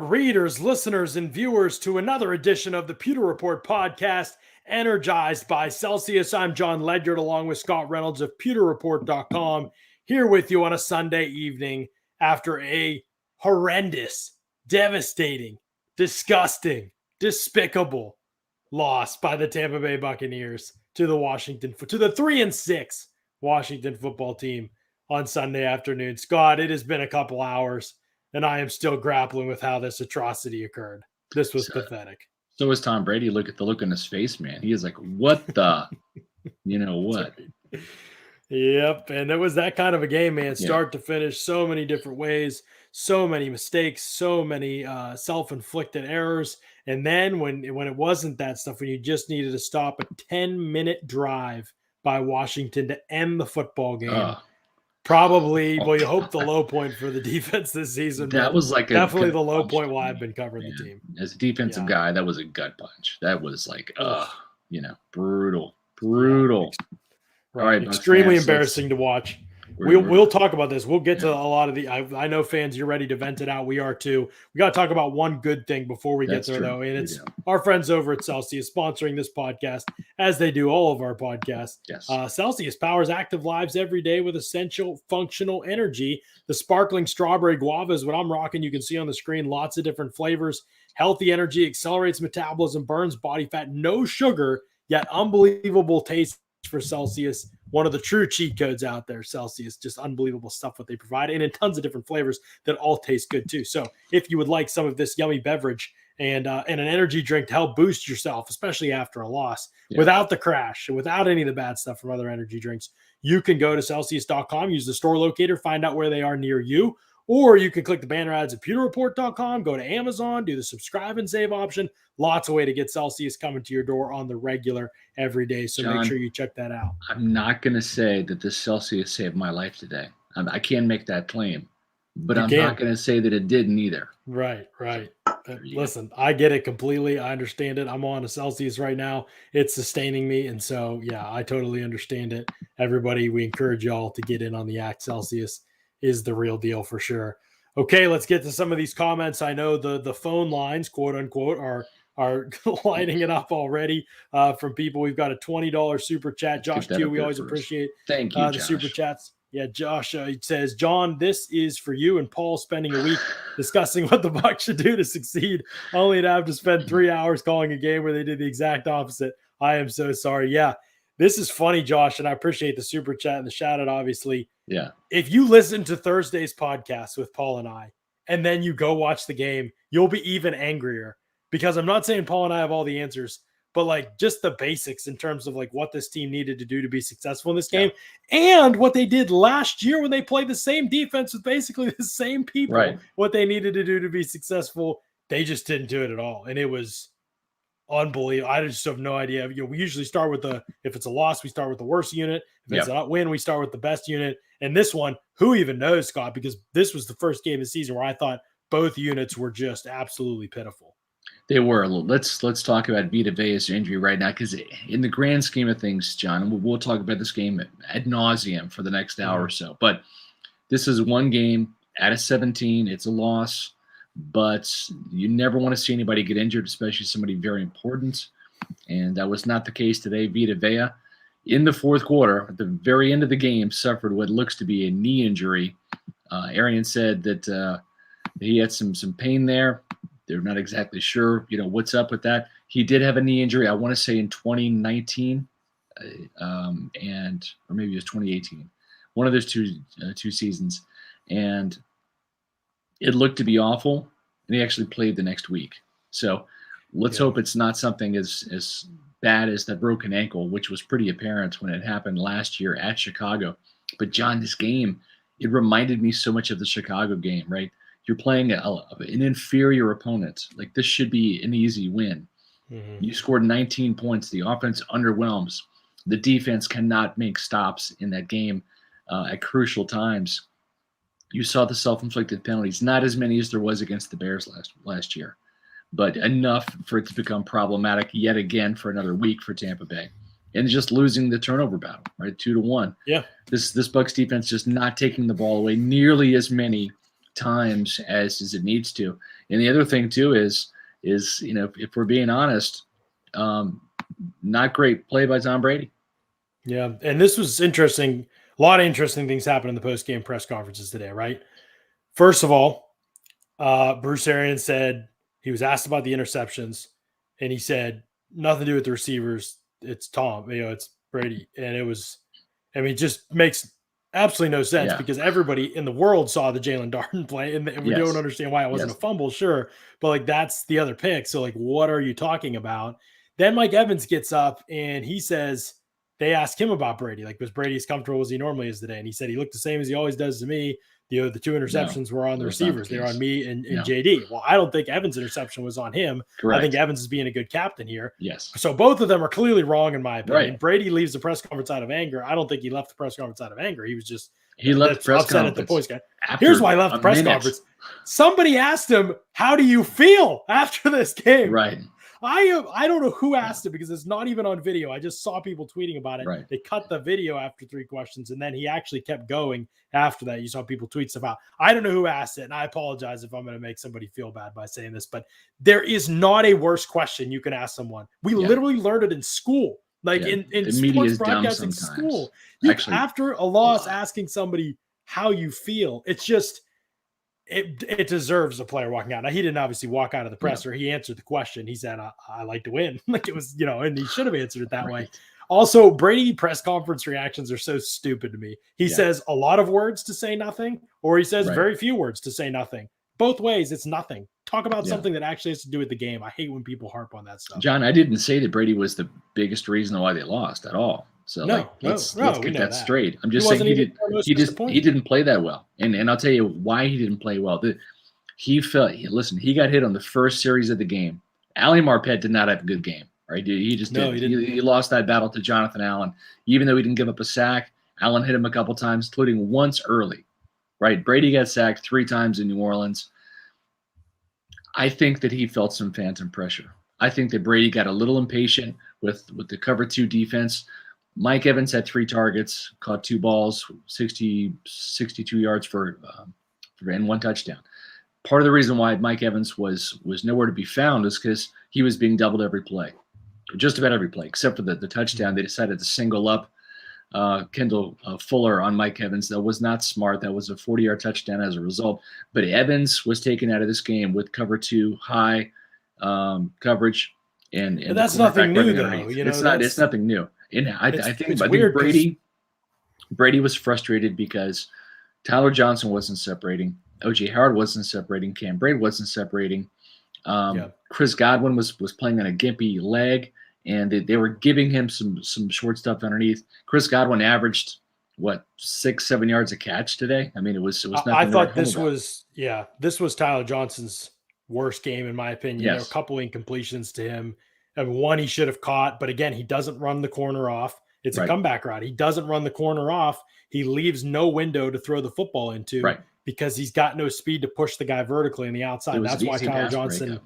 readers, listeners, and viewers to another edition of the Pewter Report podcast, Energized by Celsius. I'm John Ledyard along with Scott Reynolds of PewterReport.com, here with you on a Sunday evening after a horrendous, devastating, disgusting, despicable loss by the Tampa Bay Buccaneers to the 3-6 Washington football team on Sunday afternoon. Scott, it has been a couple hours, and I am still grappling with how this atrocity occurred. This was pathetic. So is Tom Brady. Look at the look on his face, man. He is like, what the, you know what? Yep, and it was that kind of a game, man, start to finish, so many different ways, so many mistakes, so many self-inflicted errors. And then when it wasn't that stuff, when you just needed to stop a 10-minute drive by Washington to end the football game, probably, well, you hope the low point for the defense this season. That was like definitely the low point while I've been covering the team. As a defensive guy, that was a gut punch. That was like, brutal. Right. Extremely embarrassing to watch. We'll talk about this. We'll get to a lot of the. I know fans, you're ready to vent it out. We are too. We got to talk about one good thing before we get there, though, and it's our friends over at Celsius sponsoring this podcast, as they do all of our podcasts. Yes. Celsius powers active lives every day with essential functional energy. The sparkling strawberry guava is what I'm rocking. You can see on the screen lots of different flavors. Healthy energy accelerates metabolism, burns body fat, no sugar, yet unbelievable taste for Celsius. One of the true cheat codes out there, Celsius. Just unbelievable stuff what they provide, and in tons of different flavors that all taste good too. So if you would like some of this yummy beverage and an energy drink to help boost yourself, especially after a loss, without the crash and without any of the bad stuff from other energy drinks, you can go to Celsius.com, use the store locator, find out where they are near you. Or you can click the banner ads at PewterReport.com, go to Amazon, do the subscribe and save option. Lots of way to get Celsius coming to your door on the regular every day. So John, make sure you check that out. I'm not going to say that this Celsius saved my life today. I can't make that claim, but I'm not going to say that it didn't either. Right. Listen, I get it completely. I understand it. I'm on a Celsius right now. It's sustaining me. And so, I totally understand it. Everybody, we encourage y'all to get in on the act. Celsius is the real deal for sure. Okay, let's get to some of these comments. I know the phone lines, quote unquote, are lining it up already from people. We've got a $20 super chat. Josh Q, we always appreciate Thank you, the super chats. Yeah, Josh says, John, this is for you and Paul spending a week discussing what the Bucs should do to succeed, only to have to spend 3 hours calling a game where they did the exact opposite. I am so sorry. Yeah, this is funny, Josh, and I appreciate the super chat and the shout out, obviously. Yeah. If you listen to Thursday's podcast with Paul and I, and then you go watch the game, you'll be even angrier, because I'm not saying Paul and I have all the answers, but like just the basics in terms of like what this team needed to do to be successful in this game and what they did last year when they played the same defense with basically the same people, what they needed to do to be successful. They just didn't do it at all. And it was unbelievable. I just have no idea. We usually start with if it's a loss, we start with the worst unit. If it's a win, we start with the best unit. And this one, who even knows, Scott, because this was the first game of the season where I thought both units were just absolutely pitiful. They were. Let's talk about Vita Vea's injury right now, because in the grand scheme of things, John, we'll talk about this game ad nauseum for the next hour or so. But this is one game out of 17. It's a loss, but you never want to see anybody get injured, especially somebody very important. And that was not the case today. Vita Vea, in the fourth quarter, at the very end of the game, suffered what looks to be a knee injury. Arian said that he had some pain there. They're not exactly sure, what's up with that. He did have a knee injury, I want to say in 2019, or maybe it was 2018, one of those two seasons. And it looked to be awful, and he actually played the next week. So let's hope it's not something as bad as that broken ankle, which was pretty apparent when it happened last year at Chicago. But John, this game, it reminded me so much of the Chicago game, right? You're playing an inferior opponent. Like, this should be an easy win. Mm-hmm. You scored 19 points. The offense underwhelms. The defense cannot make stops in that game at crucial times. You saw the self-inflicted penalties, not as many as there was against the Bears last year, but enough for it to become problematic yet again for another week for Tampa Bay. And just losing the turnover battle, right? 2-1. Yeah. This Bucs defense just not taking the ball away nearly as many times as it needs to. And the other thing too is if we're being honest, not great play by Tom Brady. Yeah, and this was interesting. A lot of interesting things happened in the post-game press conferences today, right? First of all, Bruce Arians said he was asked about the interceptions, and he said nothing to do with the receivers. It's Tom, it's Brady, and it just makes absolutely no sense because everybody in the world saw the Jalen Darden play, and we don't understand why it wasn't a fumble, sure, but like that's the other pick. So like, what are you talking about? Then Mike Evans gets up and he says they asked him about Brady, like was Brady as comfortable as he normally is today, and he said he looked the same as he always does to me. The two interceptions were on the receivers. They were on me and JD. Well, I don't think Evans' interception was on him. Correct. I think Evans is being a good captain here. Yes. So both of them are clearly wrong in my opinion. Right. Brady leaves the press conference out of anger. I don't think he left the press conference out of anger. He was just left the press conference at the points guy. Here's why I left the press conference. Somebody asked him, "How do you feel after this game?" Right. I don't know who asked it because it's not even on video. I just saw people tweeting about it. Right. They cut the video after 3 questions, and then he actually kept going after that. You saw people tweet stuff out. I don't know who asked it, and I apologize if I'm going to make somebody feel bad by saying this, but there is not a worse question you can ask someone. We literally learned it in school, like in sports broadcasting school. After a loss, asking somebody how you feel, it's just – it deserves a player walking out. Now, he didn't obviously walk out of the presser. He answered the question. He said, I like to win. Like it was, and he should have answered it that way. Also, Brady press conference reactions are so stupid to me. He says a lot of words to say nothing, or he says very few words to say nothing. Both ways, it's nothing. Talk about something that actually has to do with the game. I hate when people harp on that stuff. John, I didn't say that Brady was the biggest reason why they lost at all. So let's get that straight. I'm just saying he didn't play that well. And I'll tell you why he didn't play well. He got hit on the first series of the game. Ali Marpet did not have a good game, right? He just didn't. He lost that battle to Jonathan Allen. Even though he didn't give up a sack, Allen hit him a couple times, including once early, right? Brady got sacked 3 times in New Orleans. I think that he felt some phantom pressure. I think that Brady got a little impatient with the cover 2 defense. Mike Evans had 3 targets, caught 2 balls, 62 yards and 1 touchdown. Part of the reason why Mike Evans was nowhere to be found is because he was being doubled every play, just about every play, except for the touchdown. They decided to single up Kendall Fuller on Mike Evans. That was not smart. That was a 40-yard touchdown as a result. But Evans was taken out of this game with cover 2 high coverage, and that's nothing new, though. It's nothing new. And I think Brady was frustrated because Tyler Johnson wasn't separating, O.J. Howard wasn't separating, Cam Brate wasn't separating. Chris Godwin was playing on a gimpy leg, and they were giving him some short stuff underneath. Chris Godwin averaged 6-7 yards a catch today. I mean, it was nothing. I thought this was Tyler Johnson's worst game in my opinion. There were a couple incompletions to him. And one he should have caught, but again, he doesn't run the corner off. It's a comeback route. He doesn't run the corner off. He leaves no window to throw the football into because he's got no speed to push the guy vertically on the outside. That's why Tyler Johnson,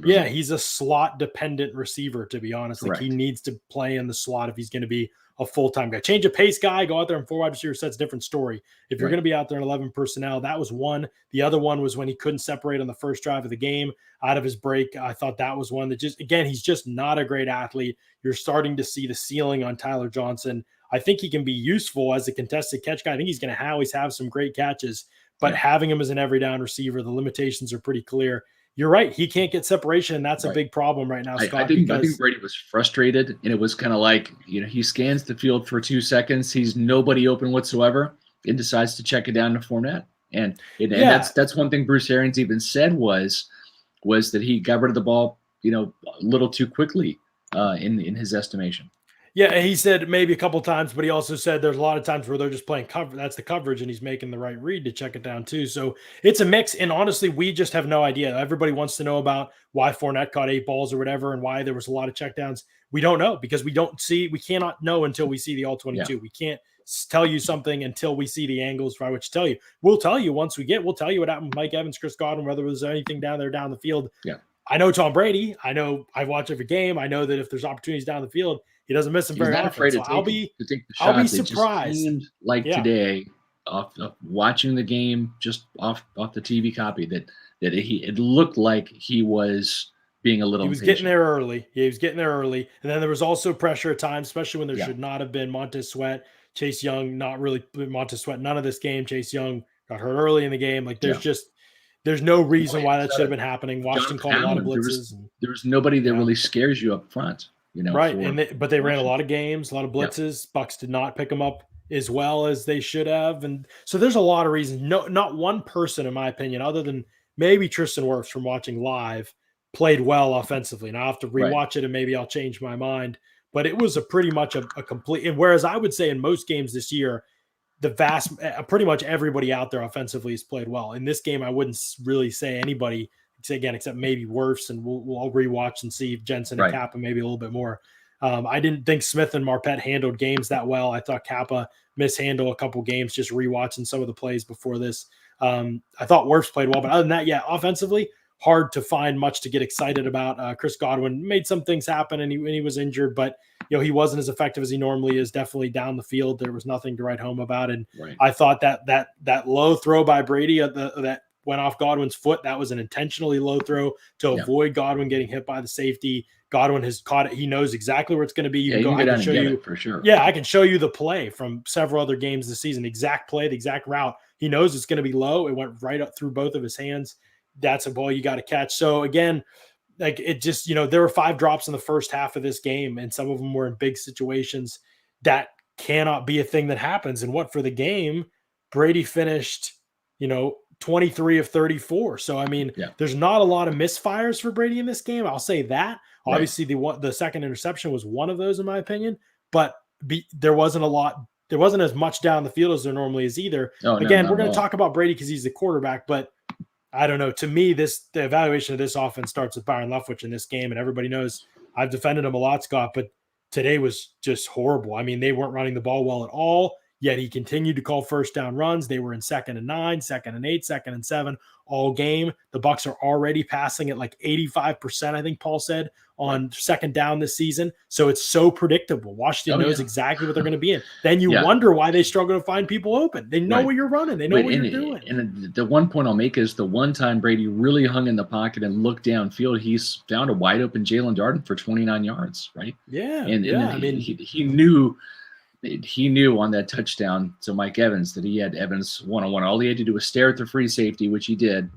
he's a slot dependent receiver, to be honest. Like he needs to play in the slot if he's going to be a full-time guy. Change of pace guy, go out there and 4 wide receiver sets, different story. If you're going to be out there in 11 personnel, that was one. The other one was when he couldn't separate on the first drive of the game out of his break. I thought that was one that he's just not a great athlete. You're starting to see the ceiling on Tyler Johnson. I think he can be useful as a contested catch guy. I think he's going to always have some great catches, but having him as an every down receiver, the limitations are pretty clear. You're right. He can't get separation, and that's a big problem right now, Scott. I think Brady was frustrated, and it was kind of like, he scans the field for 2 seconds, he's nobody open whatsoever, and decides to check it down to Fournette. And that's one thing Bruce Arians even said was that he got rid of the ball, a little too quickly in his estimation. Yeah, he said maybe a couple times, but he also said there's a lot of times where they're just playing cover. That's the coverage, and he's making the right read to check it down too. So it's a mix, and honestly, we just have no idea. Everybody wants to know about why Fournette caught 8 balls or whatever, and why there was a lot of checkdowns. We don't know because we cannot know until we see the all 22. Yeah. We can't tell you something until we see the angles by which to tell you. We'll tell you we'll tell you what happened with Mike Evans, Chris Godwin, whether there was anything down the field. Yeah. I know Tom Brady. I know I watch every game. I know that if there's opportunities down the field, he doesn't miss them very often. So I'll be surprised. Today, of watching the game just off the TV copy that it looked like he was being a little He was impatient. getting there early. Yeah, he was getting there early. And then there was also pressure at times, especially when there should not have been. Montez Sweat, Chase Young, not really Montez Sweat, none of this game. Chase Young got hurt early in the game. Like there's no reason why that should have been happening. Washington called a lot of blitzes. There was nobody that really scares you up front, Right. But they ran a lot of games, a lot of blitzes. Bucs did not pick them up as well as they should have. And so there's a lot of reasons. No, not one person, in my opinion, other than maybe Tristan Wirfs from watching live, played well offensively. And I'll have to rewatch it and maybe I'll change my mind. But it was pretty much a complete. And whereas I would say in most games this year, pretty much everybody out there offensively has played well. In this game, I wouldn't really say anybody, again, except maybe Wirfs, and we'll rewatch and see if Jensen and Kappa maybe a little bit more. I didn't think Smith and Marpet handled games that well. I thought Kappa mishandled a couple games just rewatching some of the plays before this. I thought Wirfs played well, but other than that, offensively, hard to find much to get excited about. Chris Godwin made some things happen, and he was injured, but he wasn't as effective as he normally is. Definitely down the field, there was nothing to write home about. And I thought that low throw by Brady that went off Godwin's foot, that was an intentionally low throw to avoid Godwin getting hit by the safety. Godwin has caught it. He knows exactly where it's going to be. I can show you for sure. Yeah, I can show you the play from several other games this season. Exact play, the exact route. He knows it's going to be low. It went right up through both of his hands. That's a ball you got to catch. So again, like it just, there were 5 drops in the first half of this game, and some of them were in big situations. That cannot be a thing that happens. And what for the game, Brady finished, 23 of 34. So, there's not a lot of misfires for Brady in this game. I'll say that. Right. Obviously, the second interception was one of those, in my opinion, but there wasn't as much down the field as there normally is either. We're going to talk about Brady because he's the quarterback, but I don't know. To me, the evaluation of this offense starts with Byron Leftwich in this game, and everybody knows I've defended him a lot, Scott, but today was just horrible. They weren't running the ball well at all, yet he continued to call first down runs. They were in 2nd and 9, 2nd and 8, 2nd and 7 all game. The Bucs are already passing at like 85%, I think Paul said, on 2nd down this season. So it's so predictable. Washington knows exactly what they're going to be in. Then you wonder why they struggle to find people open. They know what you're running. They know what you're doing. And the one point I'll make is the one time Brady really hung in the pocket and looked downfield, he's found a wide open Jalen Darden for 29 yards, right? Yeah. He knew on that touchdown to Mike Evans that he had Evans one-on-one. All he had to do was stare at the free safety, which he did,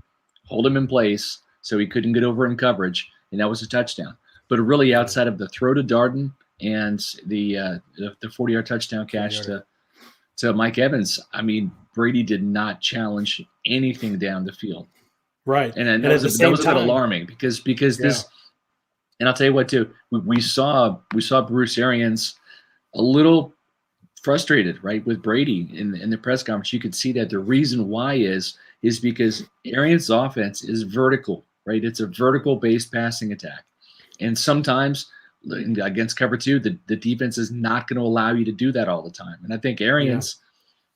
hold him in place so he couldn't get over in coverage, and that was a touchdown. But really, outside of the throw to Darden and the 40-yard touchdown catch to Mike Evans, Brady did not challenge anything down the field. Right. And that was a bit alarming because this – and I'll tell you what, too. We saw Bruce Arians a little frustrated, right, with Brady in the press conference. You could see that the reason why is because Arians' offense is vertical, right? It's a vertical-based passing attack. And sometimes against cover 2, the defense is not going to allow you to do that all the time. And I think Arians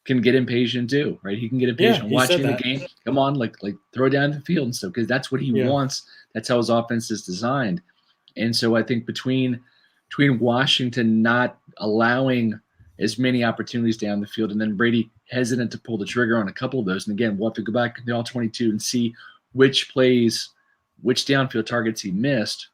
can get impatient too, right? He can get impatient watching the game. Come on, like throw down the field and stuff, because that's what he wants. That's how his offense is designed. And so I think between Washington not allowing as many opportunities down the field and then Brady hesitant to pull the trigger on a couple of those. And again, we'll have to go back to all 22 and see which downfield targets he missed.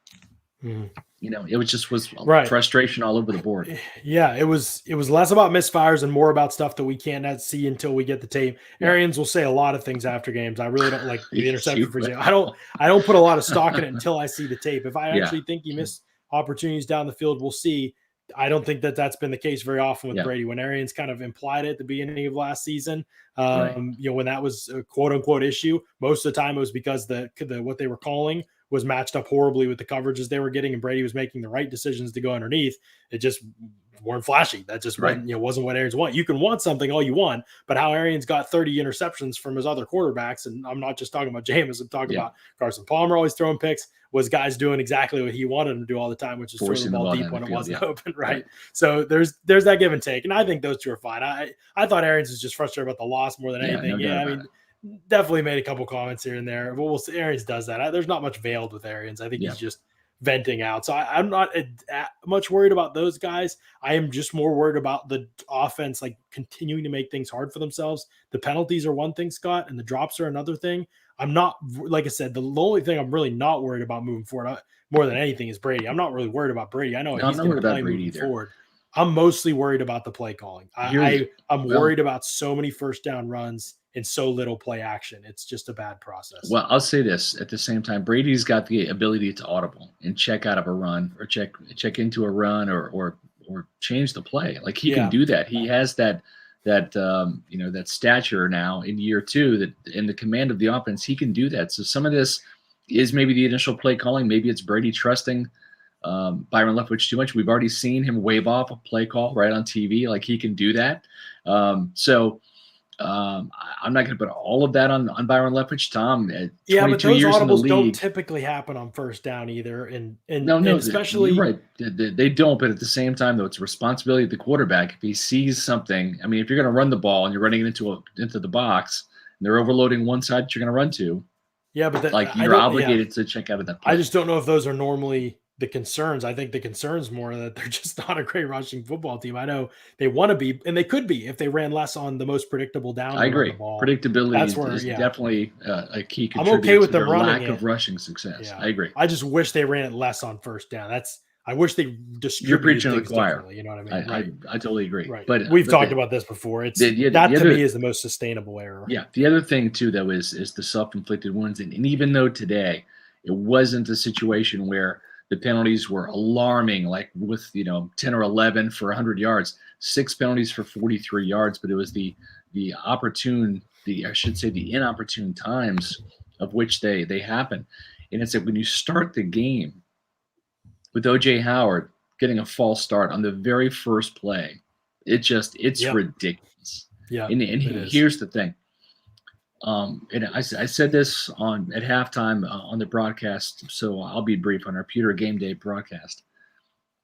It was frustration all over the board. Yeah, it was less about misfires and more about stuff that we can't see until we get the tape. Arians will say a lot of things after games. I really don't like the interception, for example. I don't put a lot of stock in it until I see the tape. If I actually think he missed opportunities down the field, we'll see. I don't think that's been the case very often with Brady. When Arians kind of implied it at the beginning of last season, when that was a quote unquote issue, most of the time it was because the what they were calling was matched up horribly with the coverages they were getting, and Brady was making the right decisions to go underneath. It just weren't flashy. That just wasn't what Arians want. You can want something all you want, but how Arians got 30 interceptions from his other quarterbacks, and I'm not just talking about Jameis, I'm talking about Carson Palmer always throwing picks, was guys doing exactly what he wanted them to do all the time, which is throw the ball deep when it wasn't open, right? So there's that give and take, and I think those two are fine. I thought Arians was just frustrated about the loss more than anything. Definitely made a couple comments here and there, but we'll see. Arians does that. There's not much veiled with Arians. I think he's just venting out. So I'm not much worried about those guys. I am just more worried about the offense, like continuing to make things hard for themselves. The penalties are one thing, Scott, and the drops are another thing. I'm not, like I said, the only thing I'm really not worried about moving forward more than anything is Brady. I'm not really worried about Brady. I know No, I'm he's not going worried to about play Brady moving either. forward. I'm mostly worried about the play calling. I'm worried about so many first down runs and so little play action. It's just a bad process. Well, I'll say this at the same time: Brady's got the ability to audible and check out of a run, or check into a run, or change the play. Like he can do that. He has that that stature now in year 2, that in the command of the offense, he can do that. So some of this is maybe the initial play calling. Maybe it's Brady trusting Byron Leftwich too much. We've already seen him wave off a play call right on TV. Like he can do that. I'm not going to put all of that on Byron Leftwich. Tom, at 22 but those years in the audibles league, don't typically happen on first down either. And especially, you're right, they don't. But at the same time, though, it's a responsibility of the quarterback. If he sees something, I mean, if you're going to run the ball and you're running it into the box, and they're overloading one side that you're going to run to, but you're obligated to check out of that play. I just don't know if those are normally the concerns. I think the concerns more that they're just not a great rushing football team. I know they want to be, and they could be if they ran less on the most predictable down. I agree. The ball. Predictability is definitely a key contributor. I'm okay with to them their running lack of rushing success. Yeah. I agree. I just wish they ran it less on first down. I wish they distributed. You're preaching to the choir. You know what I mean? I totally agree. Right. But we've talked about this before. It's to me is the most sustainable error. Yeah. The other thing too, though, is the self-inflicted wounds, and even though today it wasn't a situation where the penalties were alarming, like with 10 or 11 for 100 yards, 6 penalties for 43 yards, but it was the inopportune times of which they happen. And it's that when you start the game with O.J. Howard getting a false start on the very first play, it's ridiculous. Yeah, and here's the thing. And I said this at halftime on the broadcast, so I'll be brief on our Pewter Game Day broadcast.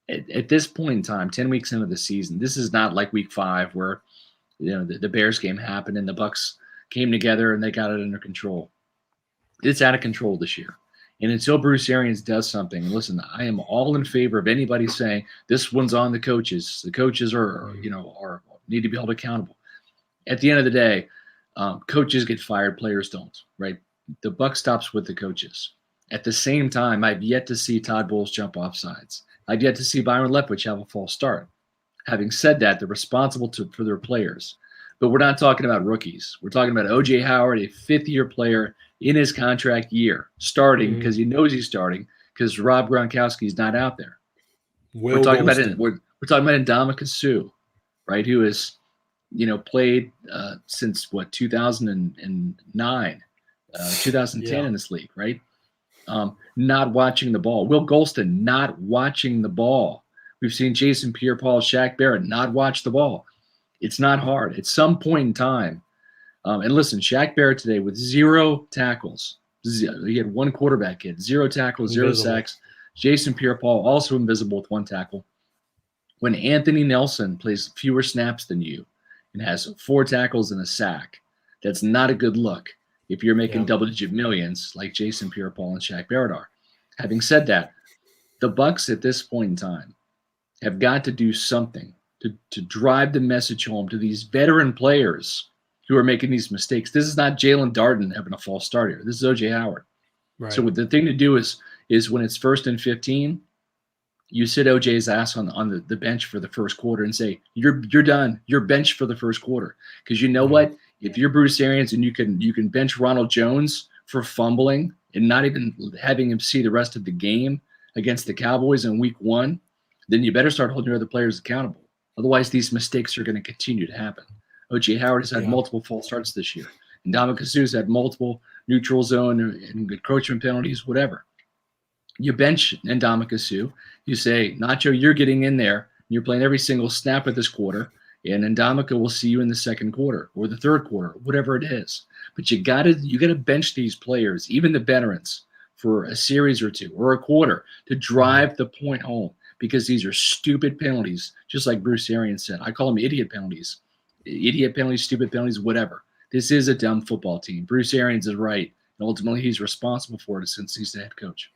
At this point in time, 10 weeks into the season, this is not like week 5 where the Bears game happened and the Bucs came together and they got it under control. It's out of control this year. And until Bruce Arians does something, and listen, I am all in favor of anybody saying this one's on the coaches. The coaches are need to be held accountable. At the end of the day, coaches get fired, players don't, right? The buck stops with the coaches. At the same time, I've yet to see Todd Bowles jump off sides. I've yet to see Byron Leftwich have a false start. Having said that, they're responsible for their players. But we're not talking about rookies. We're talking about O.J. Howard, a fifth-year player in his contract year, starting because he knows he's starting because Rob Gronkowski's not out there. We're talking about Ndamukong Suh, right, who has played since 2009, 2010 in this league, right? Not watching the ball. Will Golston not watching the ball. We've seen Jason Pierre-Paul, Shaq Barrett not watch the ball. It's not hard. At some point in time, and listen, Shaq Barrett today with 0 tackles. He had 1 quarterback hit, 0 tackles, 0 sacks. Jason Pierre-Paul also invisible with 1 tackle. When Anthony Nelson plays fewer snaps than you and has 4 tackles and a sack, that's not a good look if you're making double-digit millions like Jason Pierre-Paul and Shaq Barrett are. Having said that, the Bucs at this point in time have got to do something to drive the message home to these veteran players who are making these mistakes. This is not Jalen Darden having a false start here. This is O.J. Howard. Right. So the thing to do is when it's 1st and 15, you sit OJ's ass on the bench for the first quarter and say, you're done. You're benched for the first quarter. Because you know what? If you're Bruce Arians and you can bench Ronald Jones for fumbling and not even having him see the rest of the game against the Cowboys in week 1, then you better start holding your other players accountable. Otherwise, these mistakes are going to continue to happen. O.J. Howard has had multiple false starts this year. And Ndamukong Suh's had multiple neutral zone and encroachment penalties, whatever. You bench Ndamukong Suh. You say, Nacho, you're getting in there. You're playing every single snap of this quarter. And Ndamukong will see you in the second quarter or the third quarter, whatever it is. But you gotta bench these players, even the veterans, for a series or 2 or a quarter to drive the point home. Because these are stupid penalties, just like Bruce Arians said. I call them idiot penalties. Idiot penalties, stupid penalties, whatever. This is a dumb football team. Bruce Arians is right. And ultimately, he's responsible for it since he's the head coach.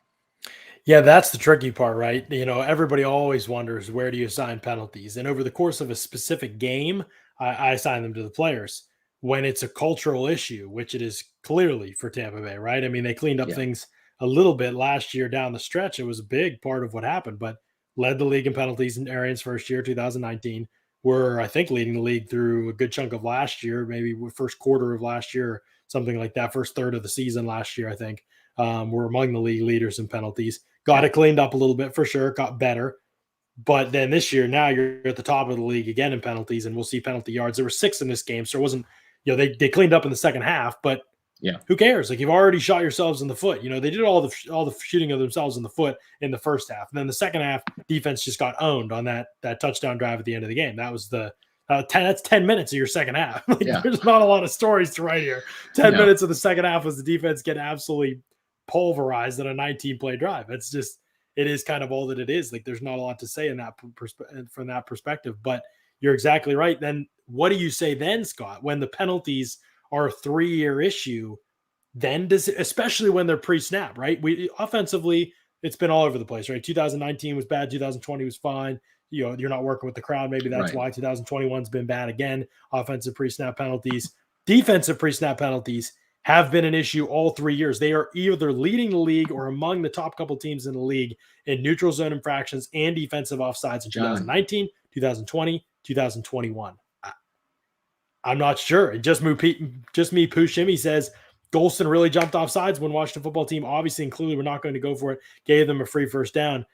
Yeah, that's the tricky part, right? Everybody always wonders, where do you assign penalties? And over the course of a specific game, I assign them to the players. When it's a cultural issue, which it is clearly for Tampa Bay, right? I mean, they cleaned up Yeah. things a little bit last year down the stretch. It was a big part of what happened, but led the league in penalties in Arians' first year, 2019. Were, I think, leading the league through a good chunk of last year, maybe first quarter of last year, something like that, first third of the season last year, I think. Were among the league leaders in penalties. Got Yeah. it cleaned up a little bit for sure, got better. But then this year, now you're at the top of the league again in penalties, and we'll see penalty yards. There were 6 in this game, so it wasn't, they cleaned up in the second half, but Yeah. who cares? Like, you've already shot yourselves in the foot. They did all the shooting of themselves in the foot in the first half, and then the second half, defense just got owned on that touchdown drive at the end of the game. That was the 10. That's 10 minutes of your second half. Like, Yeah. there's not a lot of stories to write here. 10 No. minutes of the second half was the defense getting absolutely pulverized on a 19 play drive. It is kind of all that it is. Like, there's not a lot to say in that from that perspective, but you're exactly right. Then what do you say then, Scott, when the penalties are a 3-year issue? Then especially when they're pre-snap, right? We offensively, it's been all over the place, right? 2019 was bad, 2020 was fine. You're not working with the crowd. Maybe that's Right. why 2021's been bad again. Offensive pre-snap penalties, defensive pre-snap penalties have been an issue all 3 years. They are either leading the league or among the top couple teams in the league in neutral zone infractions and defensive offsides in 2019, 2020, 2021. I'm not sure. And just me, Pooh Shimmy says Golston really jumped off sides when Washington football team obviously and clearly were not going to go for it, gave them a free first down.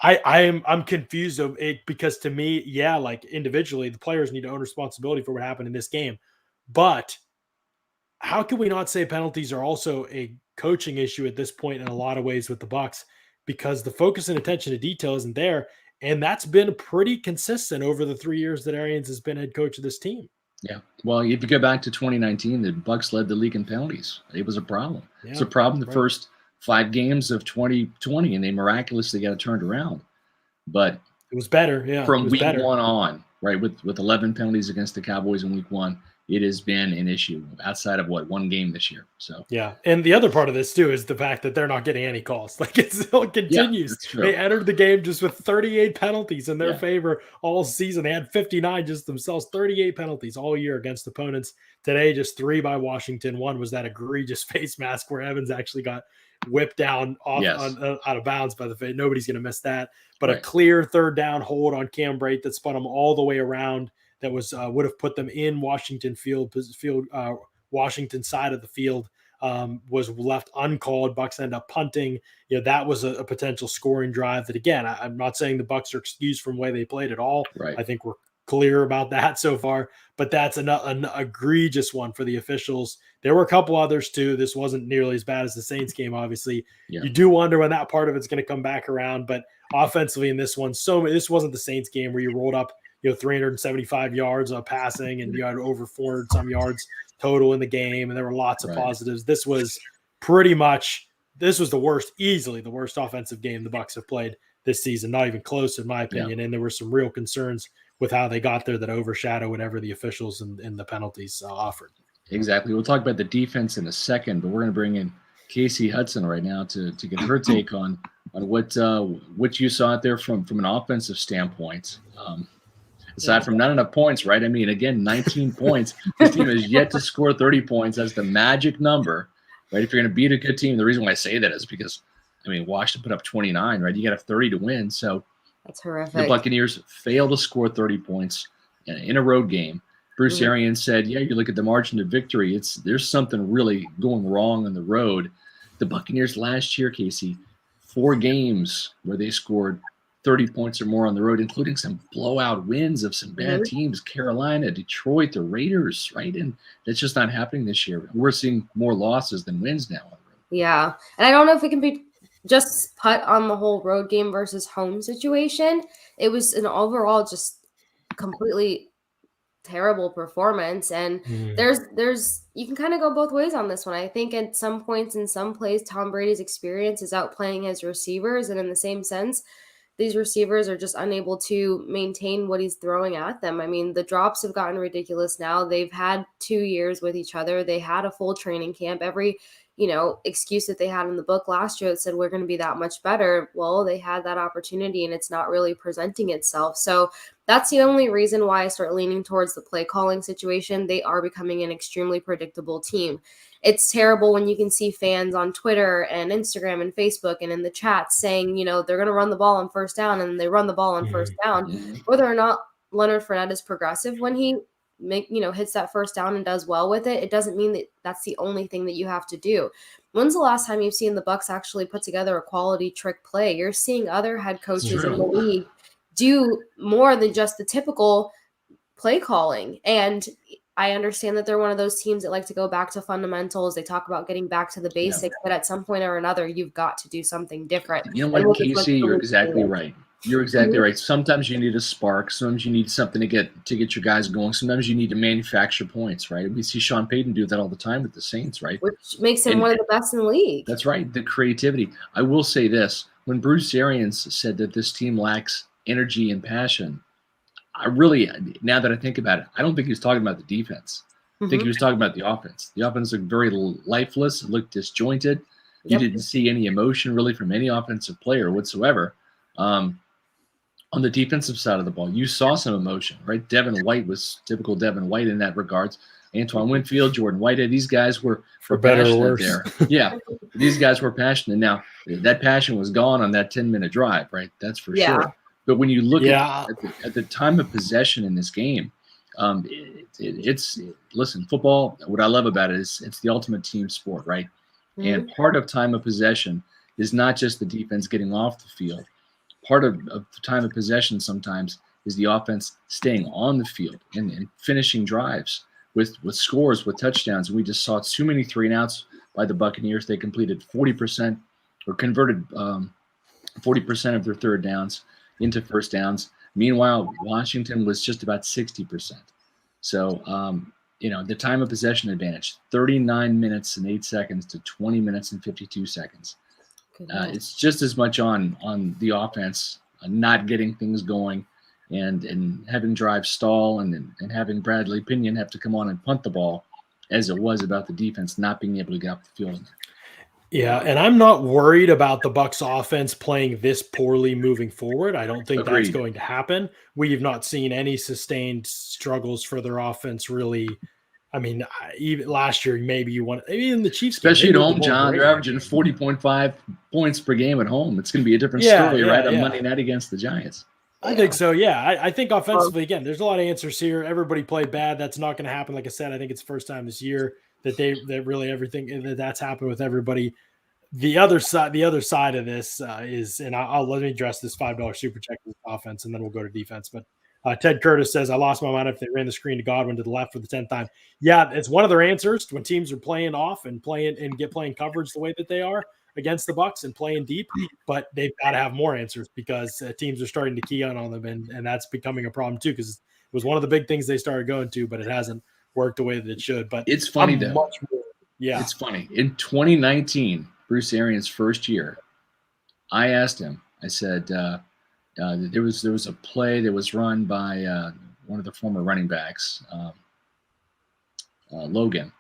I'm confused of it, because to me, yeah, like, individually, the players need to own responsibility for what happened in this game. But how can we not say penalties are also a coaching issue at this point in a lot of ways with the Bucs? Because the focus and attention to detail isn't there. And that's been pretty consistent over the 3 years that Arians has been head coach of this team. Yeah. Well, if you go back to 2019, the Bucs led the league in penalties. It was a problem. Yeah, It's a problem the right. first 5 games of 2020, and they miraculously got it turned around. But it was better. Yeah. from week 1 on, right, with 11 penalties against the Cowboys in week 1, it has been an issue outside of one game this year. So yeah, and the other part of this too is the fact that they're not getting any calls. Like, it still continues. that's true. They entered the game just with 38 penalties in their favor all season. They had 59 just themselves, 38 penalties all year against opponents. Today, just 3 by Washington. One was that egregious face mask where Evans actually got whipped down off out of bounds by the face. Nobody's going to miss that. But a clear third down hold on Cam Brate that spun him all the way around. That was would have put them in Washington Washington side of the field, was left uncalled. Bucs end up punting. That was a potential scoring drive. That, again, I'm not saying the Bucs are excused from the way they played at all. Right. I think we're clear about that so far. But that's an egregious one for the officials. There were a couple others too. This wasn't nearly as bad as the Saints game. Obviously, you do wonder when that part of it's going to come back around. But offensively in this one, this wasn't the Saints game where you rolled up 375 yards of passing and you had over 400 some yards total in the game, and there were lots of positives. This was the worst, easily the worst offensive game the Bucs have played this season. Not even close, in my opinion. And there were some real concerns with how they got there that overshadow whatever the officials and the penalties offered. Exactly. We'll talk about the defense in a second, but we're going to bring in Casey Hudson right now to get her take on what you saw out there from an offensive standpoint. Aside from not enough points, right? I mean, again, 19 points. This team has yet to score 30 points. That's the magic number, right? If you're going to beat a good team, the reason why I say that is because, I mean, Washington put up 29, right? You got to have 30 to win. So that's horrific. The Buccaneers failed to score 30 points in a road game. Bruce Arians said, you look at the margin of victory, there's something really going wrong on the road. The Buccaneers last year, Casey, 4 games where they scored 30 points or more on the road, including some blowout wins of some bad teams, Carolina, Detroit, the Raiders, right? And that's just not happening this year. We're seeing more losses than wins now on the road. Yeah. And I don't know if it can be just put on the whole road game versus home situation. It was an overall just completely terrible performance. And there's you can kind of go both ways on this one. I think at some points in some plays, Tom Brady's experience is outplaying his receivers. And in the same sense, these receivers are just unable to maintain what he's throwing at them. I mean, the drops have gotten ridiculous now. They've had 2 years with each other. They had a full training camp. Every excuse that they had in the book last year that said we're going to be that much better. Well, they had that opportunity and it's not really presenting itself. So that's the only reason why I start leaning towards the play calling situation. They are becoming an extremely predictable team. It's terrible when you can see fans on Twitter and Instagram and Facebook and in the chat saying, they're going to run the ball on first down, and they run the ball on first down. Whether or not Leonard Fournette is progressive when he hits that first down and does well with it, it doesn't mean that that's the only thing that you have to do. When's the last time you've seen the Bucs actually put together a quality trick play? You're seeing other head coaches in the league do more than just the typical play calling. And I understand that they're one of those teams that like to go back to fundamentals. They talk about getting back to the basics, but at some point or another, you've got to do something different. You know what, Casey, you're exactly right. You're exactly right. Sometimes you need a spark. Sometimes you need something to get your guys going. Sometimes you need to manufacture points, right? We see Sean Payton do that all the time with the Saints, right? Which makes him one of the best in the league. That's right, the creativity. I will say this. When Bruce Arians said that this team lacks energy and passion, I really, now that I think about it, I don't think he was talking about the defense. I think he was talking about the offense. The offense looked very lifeless. It looked disjointed. You didn't see any emotion really from any offensive player whatsoever. On the defensive side of the ball, you saw some emotion, right? Devin White was typical Devin White in that regards. Antoine Winfield, Jordan Whitehead, these guys were better or worse there. Yeah, these guys were passionate. Now, that passion was gone on that 10-minute drive, right? That's for sure. But when you look at the time of possession in this game, listen, football, what I love about it is it's the ultimate team sport, right? And part of time of possession is not just the defense getting off the field. Part of the time of possession sometimes is the offense staying on the field and finishing drives with scores, with touchdowns. And we just saw too many 3-and-outs by the Buccaneers. They completed 40% or converted 40% of their third downs into first downs. Meanwhile, Washington was just about 60%. So, the time of possession advantage, 39 minutes and 8 seconds to 20 minutes and 52 seconds. It's just as much on the offense, not getting things going and having drives stall and having Bradley Pinion have to come on and punt the ball as it was about the defense not being able to get up the field. Yeah, and I'm not worried about the Bucs offense playing this poorly moving forward. I don't think that's going to happen. We've not seen any sustained struggles for their offense really. I mean, even last year, maybe even the Chiefs, especially at home, John, they're averaging 40.5 points per game at home. It's going to be a different story, right? On Monday night against the Giants. I think so. Yeah. I think offensively, again, there's a lot of answers here. Everybody played bad. That's not going to happen. Like I said, I think it's the first time this year that really everything that's happened with everybody. The other side of this is, and I'll let me address this $5 super check with offense, and then we'll go to defense. But Ted Curtis says, I lost my mind if they ran the screen to Godwin to the left for the 10th time. Yeah, it's one of their answers when teams are playing off and playing coverage the way that they are against the Bucs and playing deep. But they've got to have more answers because teams are starting to key on them, and that's becoming a problem too because it was one of the big things they started going to, but it hasn't worked the way that it should. But it's funny though. It's funny. In 2019, Bruce Arians' first year, I asked him. I said, there was a play that was run by one of the former running backs, Logan.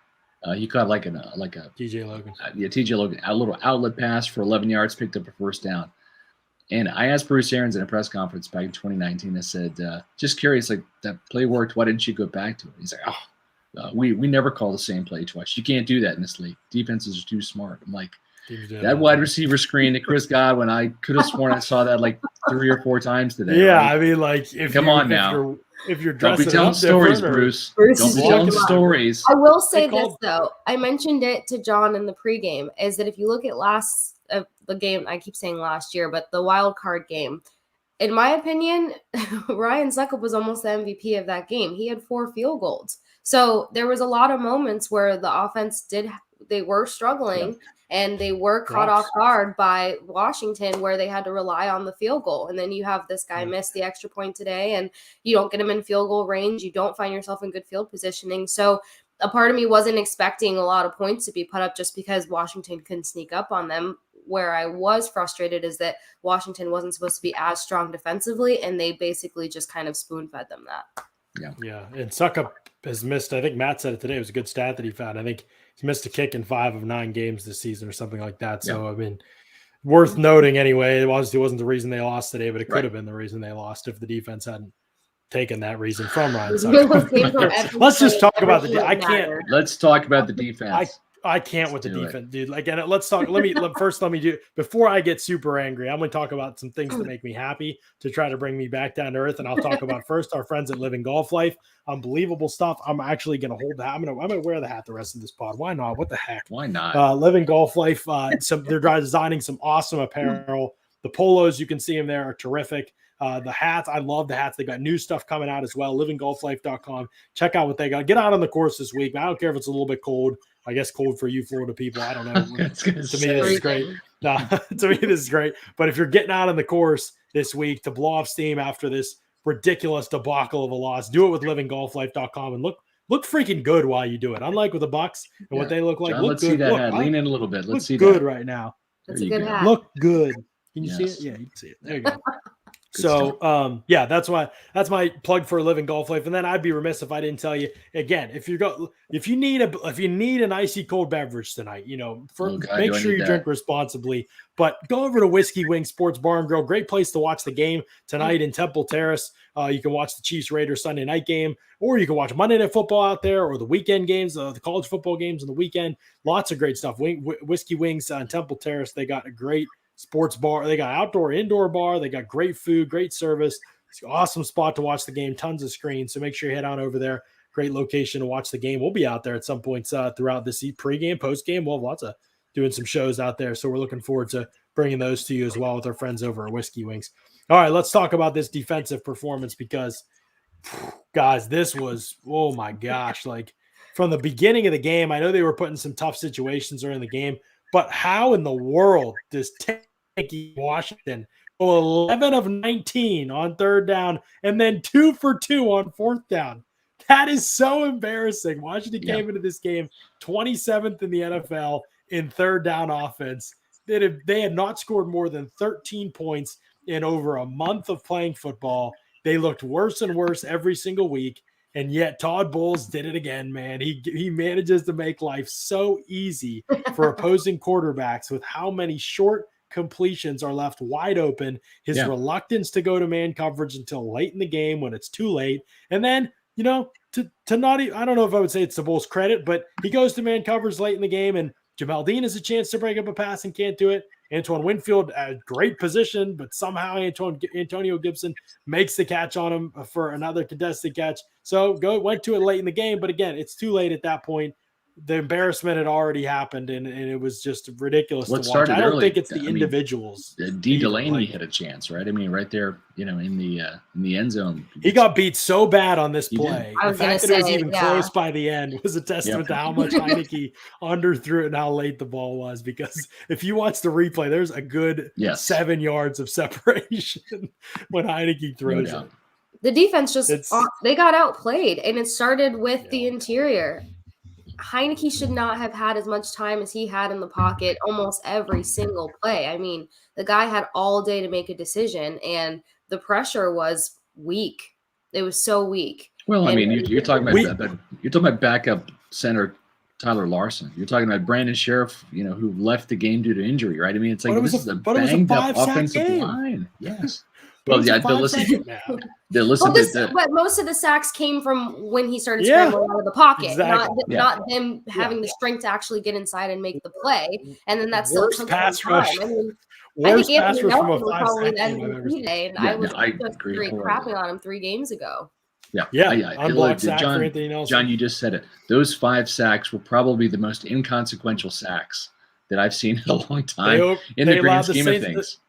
He caught like a TJ Logan. TJ Logan, a little outlet pass for 11 yards, picked up a first down. And I asked Bruce Arians in a press conference back in 2019. I said, just curious, like that play worked. Why didn't you go back to it? He's like, we never call the same play twice. You can't do that in this league. Defenses are too smart. I'm like, that wide receiver screen to Chris Godwin, I could have sworn I saw that like 3 or 4 times today. Yeah, right? I mean, like, if you're dressing, don't be telling stories, Bruce. Don't be telling stories. I will say this though. I mentioned it to John in the pregame. Is that if you look at the game, I keep saying last year, but the wild card game. In my opinion, Ryan Succop was almost the MVP of that game. He had 4 field goals. So there was a lot of moments where the offense they were struggling. Yeah. And they were caught off guard by Washington where they had to rely on the field goal. And then you have this guy miss the extra point today and you don't get him in field goal range. You don't find yourself in good field positioning. So a part of me wasn't expecting a lot of points to be put up just because Washington couldn't sneak up on them. Where I was frustrated is that Washington wasn't supposed to be as strong defensively, and they basically just kind of spoon-fed them that. Yeah. And Succop has missed, I think Matt said it today, it was a good stat that he found. I think He's missed a kick in 5 of 9 games this season or something like that. So, I mean, worth noting anyway. It obviously wasn't the reason they lost today, but it could have been the reason they lost if the defense hadn't taken that reason from Ryan Sutcliffe. Let's just talk about the Let's talk about the defense. I can't with the defense, dude. Like, and let's talk. Let me do before I get super angry. I'm going to talk about some things that make me happy to try to bring me back down to earth. And I'll talk about first our friends at Living Golf Life. Unbelievable stuff. I'm actually going to hold the hat. I'm going to wear the hat the rest of this pod. Why not? What the heck? Why not? Living Golf Life. They're designing some awesome apparel. The polos, you can see them there, are terrific. The hats, I love the hats. They got new stuff coming out as well. LivingGolfLife.com. Check out what they got. Get out on the course this week. I don't care if it's a little bit cold. I guess cold for you Florida people. I don't know. To me, this is great. To me, this is great. But if you're getting out on the course this week to blow off steam after this ridiculous debacle of a loss, do it with LivingGolfLife.com and look freaking good while you do it. Unlike with the Bucs and what they look like. John, look let's good. see that hat. Lean in a little bit. Let's see good that. right now. That's a good hat. Look good. Can you see it? Yeah, you can see it. There you go. So, that's my plug for Living Golf Life. And then I'd be remiss if I didn't tell you again, if you need an icy cold beverage tonight, make sure you drink responsibly, but go over to Whiskey Wing Sports Bar and Grill. Great place to watch the game tonight in Temple Terrace. You can watch the Chiefs Raiders Sunday night game, or you can watch Monday Night Football out there, or the weekend games, the college football games on the weekend. Lots of great stuff. Whiskey Wings on Temple Terrace. They got a great sports bar. They got outdoor, indoor bar. They got great food, great service. It's an awesome spot to watch the game. Tons of screens. So make sure you head on over there. Great location to watch the game. We'll be out there at some points throughout this pregame, postgame. We'll have lots of doing some shows out there. So we're looking forward to bringing those to you as well with our friends over at Whiskey Wings. All right, let's talk about this defensive performance because, guys, this was, oh my gosh, like from the beginning of the game, I know they were put in some tough situations during the game, but how in the world does Washington go 11 of 19 on third down and then 2 for 2 on fourth down? That is so embarrassing. Washington came into this game 27th in the NFL in third down offense. They had not scored more than 13 points in over a month of playing football. They looked worse and worse every single week. And yet Todd Bowles did it again, man. He manages to make life so easy for opposing quarterbacks with how many short completions are left wide open. His reluctance to go to man coverage until late in the game when it's too late. And then, to not, I don't know if I would say it's the Bulls' credit, but he goes to man coverage late in the game and Jamal Dean has a chance to break up a pass and can't do it. Antoine Winfield, a great position, but somehow Antonio Gibson makes the catch on him for another contested catch. So went to it late in the game, but again, it's too late at that point. The embarrassment had already happened, and it was just ridiculous to watch. I don't think it's the individuals. D. Delaney had a chance, right? I mean, right there, in the end zone. He got beat so bad on this play. The fact that it was even close by the end was a testament to how much Heineke underthrew it and how late the ball was. Because if you watch the replay, there's a good 7 yards of separation when Heineke throws it. The defense they got outplayed, and it started with the interior. Heineke should not have had as much time as he had in the pocket almost every single play. I mean, the guy had all day to make a decision, and the pressure was weak. It was so weak. Well, I mean, you're talking about backup center Tyler Larson. You're talking about Brandon Sheriff, who left the game due to injury, right? I mean, it's like this is a banged up offensive line. Yes. Well, yeah, but most of the sacks came from when he started scrambling out of the pocket, not them having the strength to actually get inside and make the play. And then that's worst pass rush. I think Anthony Nelson was probably the MVP today, and I was just crapping on him 3 games ago. Look, John, you just said it. Those 5 sacks were probably the most inconsequential sacks that I've seen in a long time in the grand scheme of things.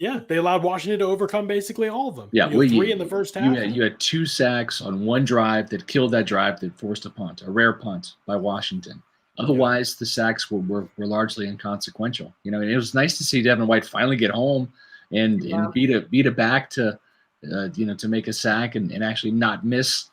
They allowed Washington to overcome basically all of them. Yeah, 3 in the first half. You had 2 sacks on one drive that killed that drive that forced a rare punt by Washington. Otherwise, the sacks were largely inconsequential. And it was nice to see Devin White finally get home and beat a back to make a sack and actually not miss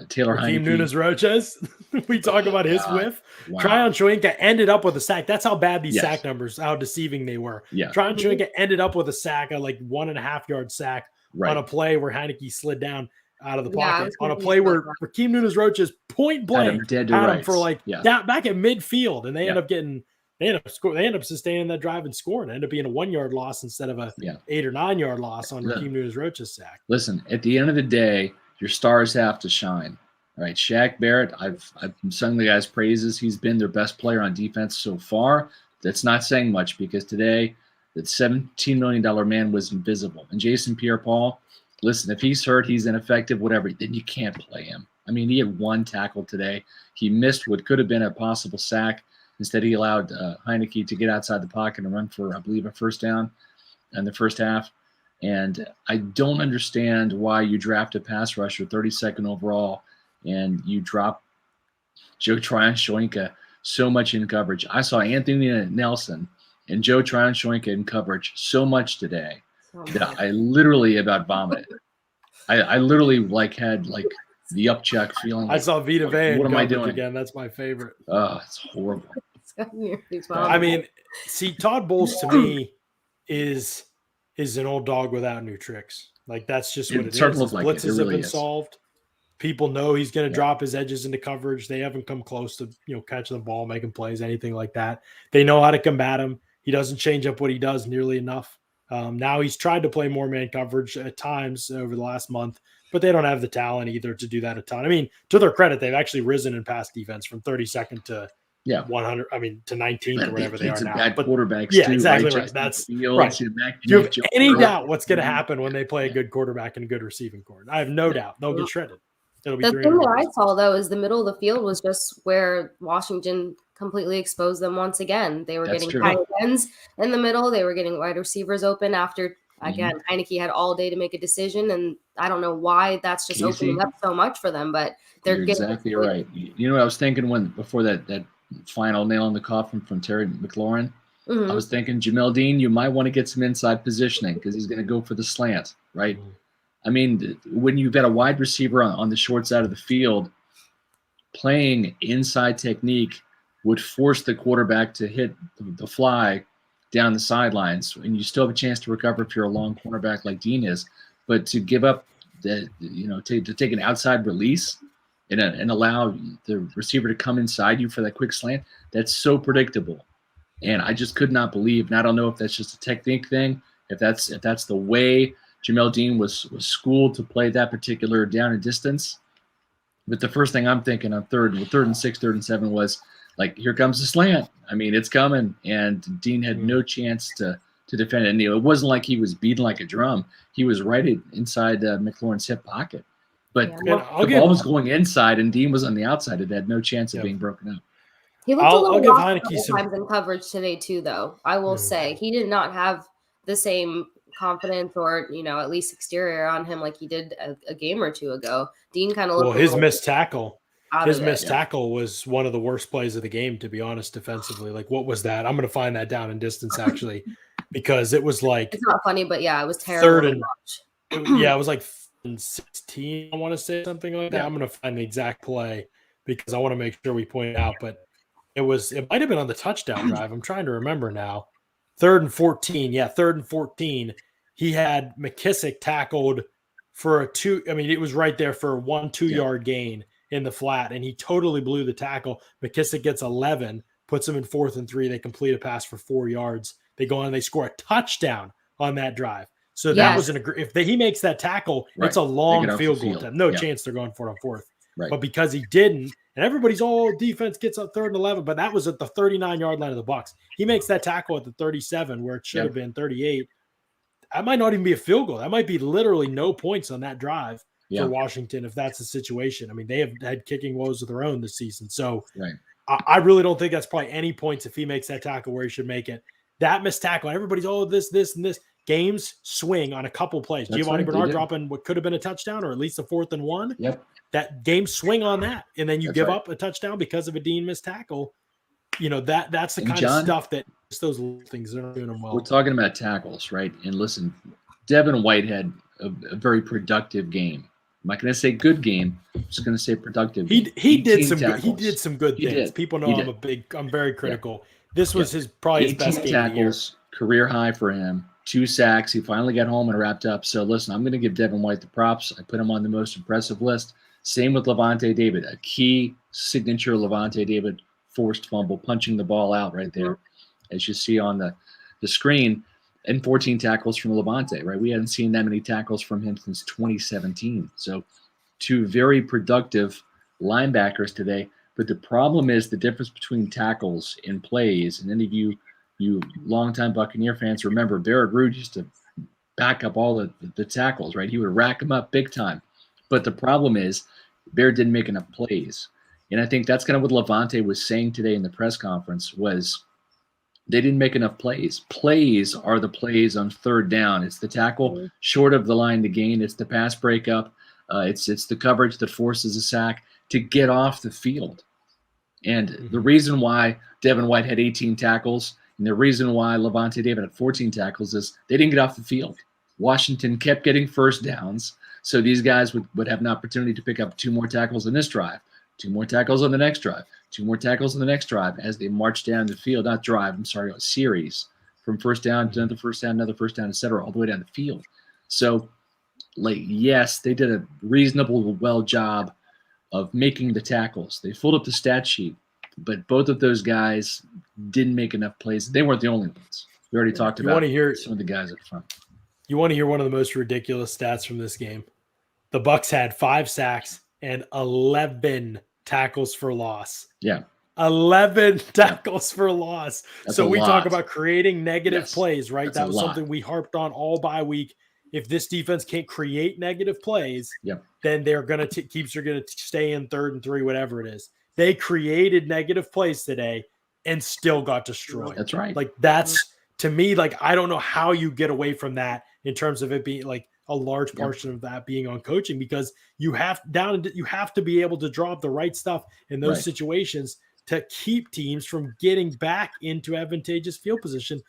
Taylor Heineke. Nunez-Roches. We talk about his whiff. Wow. Tryon Shoyinka ended up with a sack. That's how bad these sack numbers, how deceiving they were. Yeah. Tryon Shoyinka ended up with a sack, a 1.5 yard sack on a play where Heineke slid down. out of the Yeah, I pocket was on a confused play about where that. Raheem Nunez-Roches point blank dead to had him rights. for like Yeah. down back at midfield, and they end Yeah. up getting they end up sustaining that drive and scoring. It ended up being a 1 yard loss instead of a 8 or 9 yard loss on Raheem Nunez-Roches' sack. Listen, at the end of the day, your stars have to shine. All right, Shaq Barrett, I've sung the guy's praises. He's been their best player on defense so far. That's not saying much because today that $17 million man was invisible. And Jason Pierre-Paul, listen, if he's hurt, he's ineffective, whatever, then you can't play him. I mean, he had one tackle today. He missed what could have been a possible sack. Instead, he allowed Heineke to get outside the pocket and run for, I believe, a first down in the first half. And I don't understand why you draft a pass rusher 32nd overall and you drop Joe Tryon-Shoyinka so much in coverage. I saw Anthony Nelson and Joe Tryon-Shoyinka in coverage so much today that I literally about vomited. I literally had the upchuck feeling. I saw Vita Vea what in am I coverage doing again. That's my favorite. Oh, it's horrible. I mean, see, Todd Bowles to me is an old dog without new tricks. Like that's just what it is. His blitzes have been solved. People know he's going to drop his edges into coverage. They haven't come close to catching the ball, making plays, anything like that. They know how to combat him. He doesn't change up what he does nearly enough. Now he's tried to play more man coverage at times over the last month, but they don't have the talent either to do that a ton. I mean, to their credit, they've actually risen in pass defense from 32nd to 100. I mean, to 19th or whatever they are now. Bad but quarterbacks, yeah, too, exactly right. That's right. Do you have any doubt what's going to happen when they play a good quarterback and a good receiving core? I have no doubt they'll get shredded. It'll be the thing that I saw though is the middle of the field was just where Washington completely exposed them once again. They were getting tight ends in the middle. They were getting wide receivers open after. Again, Heineke had all day to make a decision, and I don't know why that's just opening up so much for them. But they're exactly right. You know what I was thinking before that final nail in the coffin from Terry McLaurin? I was thinking, Jamel Dean, you might want to get some inside positioning because he's going to go for the slant, right? I mean, when you've got a wide receiver on the short side of the field, playing inside technique would force the quarterback to hit the fly down the sidelines, and you still have a chance to recover if you're a long cornerback like Dean is. But to give up to take an outside release and allow the receiver to come inside you for that quick slant, that's so predictable. And I just could not believe, and I don't know if that's just a technique thing, if that's the way Jamel Dean was schooled to play that particular down and distance. But the first thing I'm thinking on third and 6, 3rd and 7 was like, here comes the slant. I mean, it's coming. And Dean had no chance to defend it. And it wasn't like he was beating like a drum. He was right inside McLaurin's hip pocket. But the ball was going inside and Dean was on the outside. It had no chance of being broken up. He looked a little lost times in coverage today too, though. I will say he did not have the same confidence or at least exterior on him like he did a game or two ago. Dean kind of looked his missed tackle. His missed tackle was one of the worst plays of the game, to be honest, defensively. Like, what was that? I'm going to find that down in distance actually, because it was like it's not funny, but yeah, it was terrible. It was like 16. I want to say something like that. I'm going to find the exact play because I want to make sure we point it out. But it might have been on the touchdown drive. I'm trying to remember now. 3rd and 14. Yeah, 3rd and 14. He had McKissick tackled for a 2. I mean, it was right there for a 1-2 yard gain in the flat, and he totally blew the tackle. McKissick gets 11, puts him in 4th and 3. They complete a pass for 4 yards. They go on and they score a touchdown on that drive. So that was if he makes that tackle, it's a long field goal attempt. No chance they're going for it on 4th. Right. But because he didn't, and everybody's defense gets up 3rd and 11, but that was at the 39-yard line of the Bucs. He makes that tackle at the 37 where it should have been 38. That might not even be a field goal. That might be literally no points on that drive for Washington if that's the situation. I mean, they have had kicking woes of their own this season. So I really don't think that's probably any points if he makes that tackle where he should make it. That missed tackle, everybody's, this, and this. Games swing on a couple plays. That's Giovanni Bernard dropping what could have been a touchdown or at least a 4th and 1. Yep. That game swing on that. And then you give up a touchdown because of a Dean missed tackle. That's the kind of stuff that those little things are doing them well. We're talking about tackles, right? And listen, Devin White had a very productive game. I'm not going to say good game. I'm just going to say productive. He did some good things. People know I'm very critical. This was his best game tackles, career high for him. 2 sacks. He finally got home and wrapped up. So listen, I'm going to give Devin White the props. I put him on the most impressive list. Same with Levante David, a key signature Levante David forced fumble, punching the ball out right there, as you see on the screen, and 14 tackles from Levante, right? We hadn't seen that many tackles from him since 2017. So 2 very productive linebackers today. But the problem is the difference between tackles and plays. And any of you longtime Buccaneer fans remember Barrett Ruud used to back up all the tackles, right? He would rack them up big time. But the problem is Barrett didn't make enough plays. And I think that's kind of what Levante was saying today in the press conference was they didn't make enough plays. Plays are the plays on 3rd down. It's the tackle short of the line to gain. It's the pass breakup. It's the coverage that forces a sack to get off the field. And the reason why Devin White had 18 tackles and the reason why Levante David had 14 tackles is they didn't get off the field. Washington kept getting first downs. So these guys would have an opportunity to pick up 2 more tackles in this drive, 2 more tackles on the next drive, 2 more tackles on the next drive as they march down the field. Not drive, I'm sorry, a series from first down to another first down, et cetera, all the way down the field. So, yes, they did a reasonable, well job of making the tackles. They filled up the stat sheet, but both of those guys didn't make enough plays. They weren't the only ones. We already talked about some of the guys up front. You want to hear one of the most ridiculous stats from this game? The Bucs had 5 sacks and 11 tackles for loss. Yeah. 11 tackles for loss. That's so we lot. talk about creating negative plays, right? That's that was something we harped on all bye week. If this defense can't create negative plays, then they're going to keeps are going to stay in 3rd and 3, whatever it is. They created negative plays today and still got destroyed. That's right. Like that's to me, like I don't know how you get away from that in terms of it being like a large portion of that being on coaching, because you have to be able to draw up the right stuff in those situations to keep teams from getting back into advantageous field position.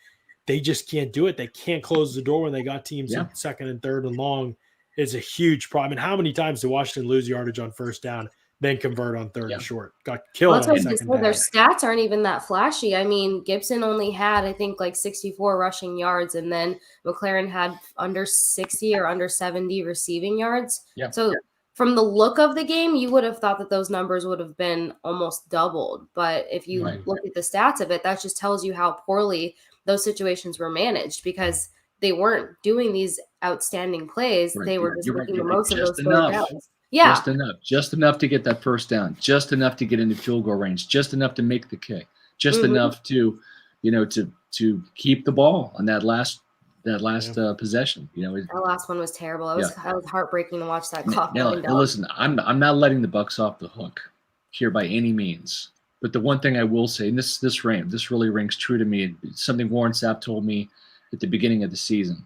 They just can't do it. They can't close the door when they got teams in 2nd and 3rd and long. It's a huge problem. And how many times did Washington lose yardage on 1st down, then convert on 3rd and short? Got killed on 2nd down. Their stats aren't even that flashy. I mean, Gibson only had, I think, like 64 rushing yards, and then McLaren had under 60 or under 70 receiving yards. So from the look of the game, you would have thought that those numbers would have been almost doubled. But if you look at the stats of it, that just tells you how poorly those situations were managed, because they weren't doing these outstanding plays. They were just making the most of those 3rd downs. Yeah. Just enough to get that 1st down, just enough to get into field goal range, just enough to make the kick, just enough to, to keep the ball on that last possession. That last one was terrible. It was heartbreaking to watch that clock. Now, listen, I'm not letting the Bucs off the hook here by any means. But the one thing I will say, and this really rings true to me, it's something Warren Sapp told me at the beginning of the season.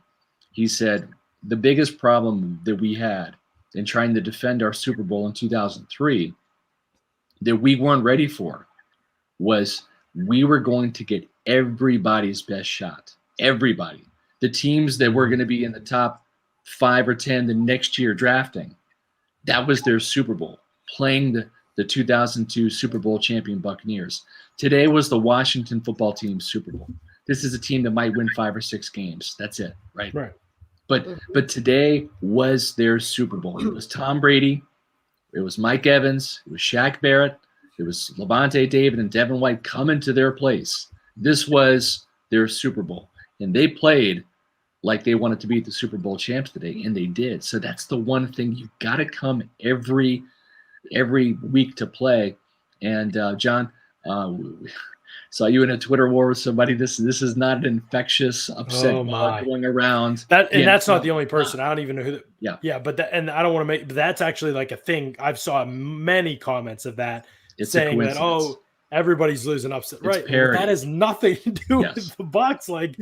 He said the biggest problem that we had in trying to defend our Super Bowl in 2003 that we weren't ready for was we were going to get everybody's best shot. Everybody. The teams that were going to be in the top 5 or 10 the next year drafting, that was their Super Bowl, playing the 2002 Super Bowl champion Buccaneers. Today was the Washington football team's Super Bowl. This is a team that might win 5 or 6 games. That's it, right? But today was their Super Bowl. It was Tom Brady. It was Mike Evans. It was Shaq Barrett. It was Levante David and Devin White coming to their place. This was their Super Bowl. And they played like they wanted to beat the Super Bowl champs today, and they did. So that's the one thing you got to come every week to play. And John, saw you in a Twitter war with somebody. This is not an infectious upset going around. That's not the only person. I don't even know who. But I don't want to make. But that's actually like a thing. I've saw many comments of that saying that everybody's losing upset. Right. That has nothing to do with the Bucs. Like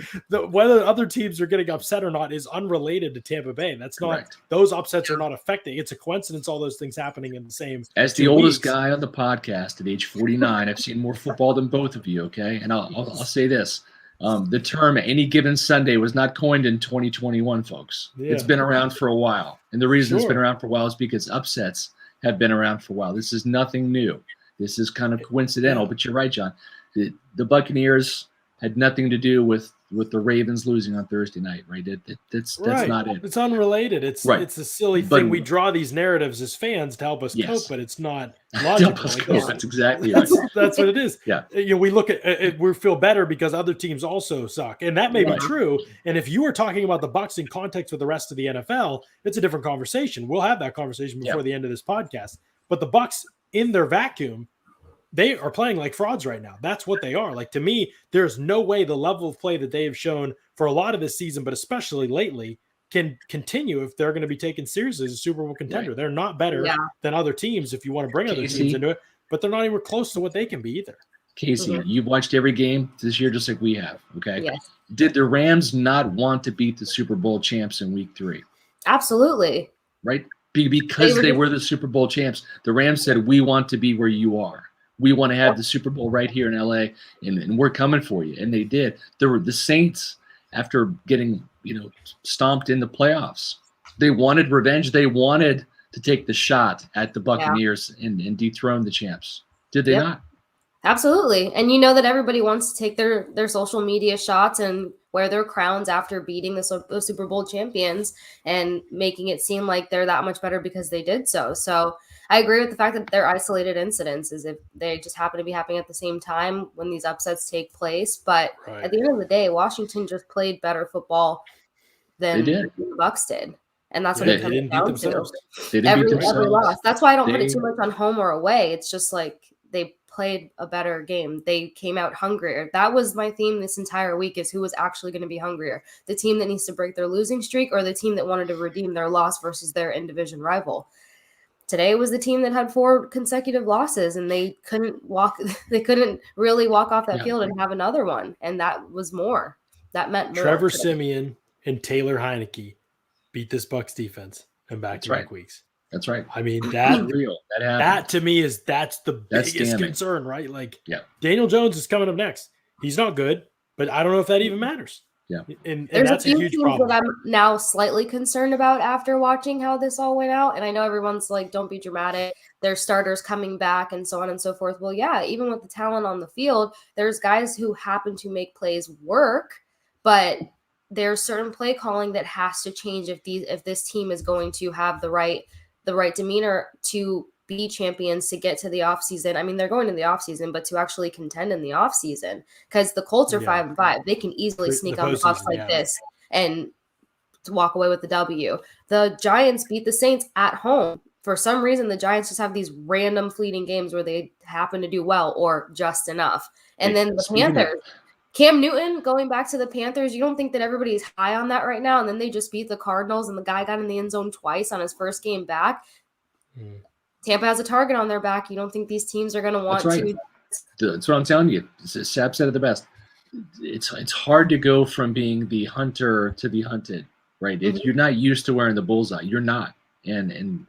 whether other teams are getting upset or not is unrelated to Tampa Bay. That's not those upsets are not affecting. It's a coincidence. All those things happening in the same. As the oldest guy on the podcast at age 49, I've seen more football than both of you. Okay, and I'll say this: the term "any given Sunday" was not coined in 2021, folks. It's been around for a while, and the reason it's been around for a while is because upsets have been around for a while. This is nothing new. This is kind of coincidental, but you're right, John. The Buccaneers, had nothing to do with the Ravens losing on Thursday night, right? That's not it. It's unrelated. It's Right. it's a silly But- thing. We draw these narratives as fans to help us Yes. cope, but it's not Help logical. us Like, go. this- That's exactly right. that's what it is. Yeah. We look at it, we feel better because other teams also suck, and that may be Right. true. And if you are talking about the Bucs in context with the rest of the NFL, it's a different conversation. We'll have that conversation before the end of this podcast. But the Bucs in their vacuum, they are playing like frauds right now. That's what they are. Like, to me, there's no way the level of play that they have shown for a lot of this season, but especially lately, can continue if they're going to be taken seriously as a Super Bowl contender. Right. They're not better than other teams if you want to bring other Casey. teams into it, but they're not even close to what they can be either. Casey, you've watched every game this year just like we have, okay? Yes. Did the Rams not want to beat the Super Bowl champs in week 3? Absolutely. Right? Because they were the Super Bowl champs. The Rams said, we want to be where you are. We want to have the Super Bowl right here in LA, and we're coming for you. And they did. There were the Saints, after getting stomped in the playoffs. They wanted revenge. They wanted to take the shot at the Buccaneers and dethrone the champs. Did they not? Absolutely. And you know that everybody wants to take their social media shots and wear their crowns after beating the Super Bowl champions and making it seem like they're that much better because they did so. So I agree with the fact that they're isolated incidents, as if they just happen to be happening at the same time when these upsets take place. But at the end of the day, Washington just played better football than the Bucs did. And that's what they it comes didn't beat down themselves. to. Every loss. That's why I don't put it too much on home or away. It's just like they played a better game. They came out hungrier. That was my theme this entire week, is who was actually going to be hungrier. The team that needs to break their losing streak, or the team that wanted to redeem their loss versus their in-division rival. Today was the team that had 4 consecutive losses, and they couldn't really walk off that field and have another one. And that was more. That meant more. Trevor Siemian and Taylor Heineke beat this Bucs defense in back-to-back weeks. That's right. I mean, that's real. That to me that's the biggest concern, right? Like, Daniel Jones is coming up next. He's not good, but I don't know if that even matters. Yeah. And there's that's a few huge teams problem. that I'm now slightly concerned about after watching how this all went out. And I know everyone's like, don't be dramatic. There's starters coming back and so on and so forth. Well, yeah, even with the talent on the field, there's guys who happen to make plays work, but there's certain play calling that has to change if this team is going to have the right demeanor to be champions, to get to the offseason. I mean, they're going to the offseason, but to actually contend in the offseason, because the Colts are 5-5. They can easily sneak on the Bucs like this and to walk away with the W. The Giants beat the Saints at home. For some reason, the Giants just have these random fleeting games where they happen to do well or just enough. And then the Panthers, Cam Newton going back to the Panthers, you don't think that everybody's high on that right now? And then they just beat the Cardinals, and the guy got in the end zone twice on his first game back. Tampa has a target on their back. You don't think these teams are going to want to? That's what I'm telling you. Sap said it the best. It's hard to go from being the hunter to the hunted, right? You're not used to wearing the bullseye. You're not. And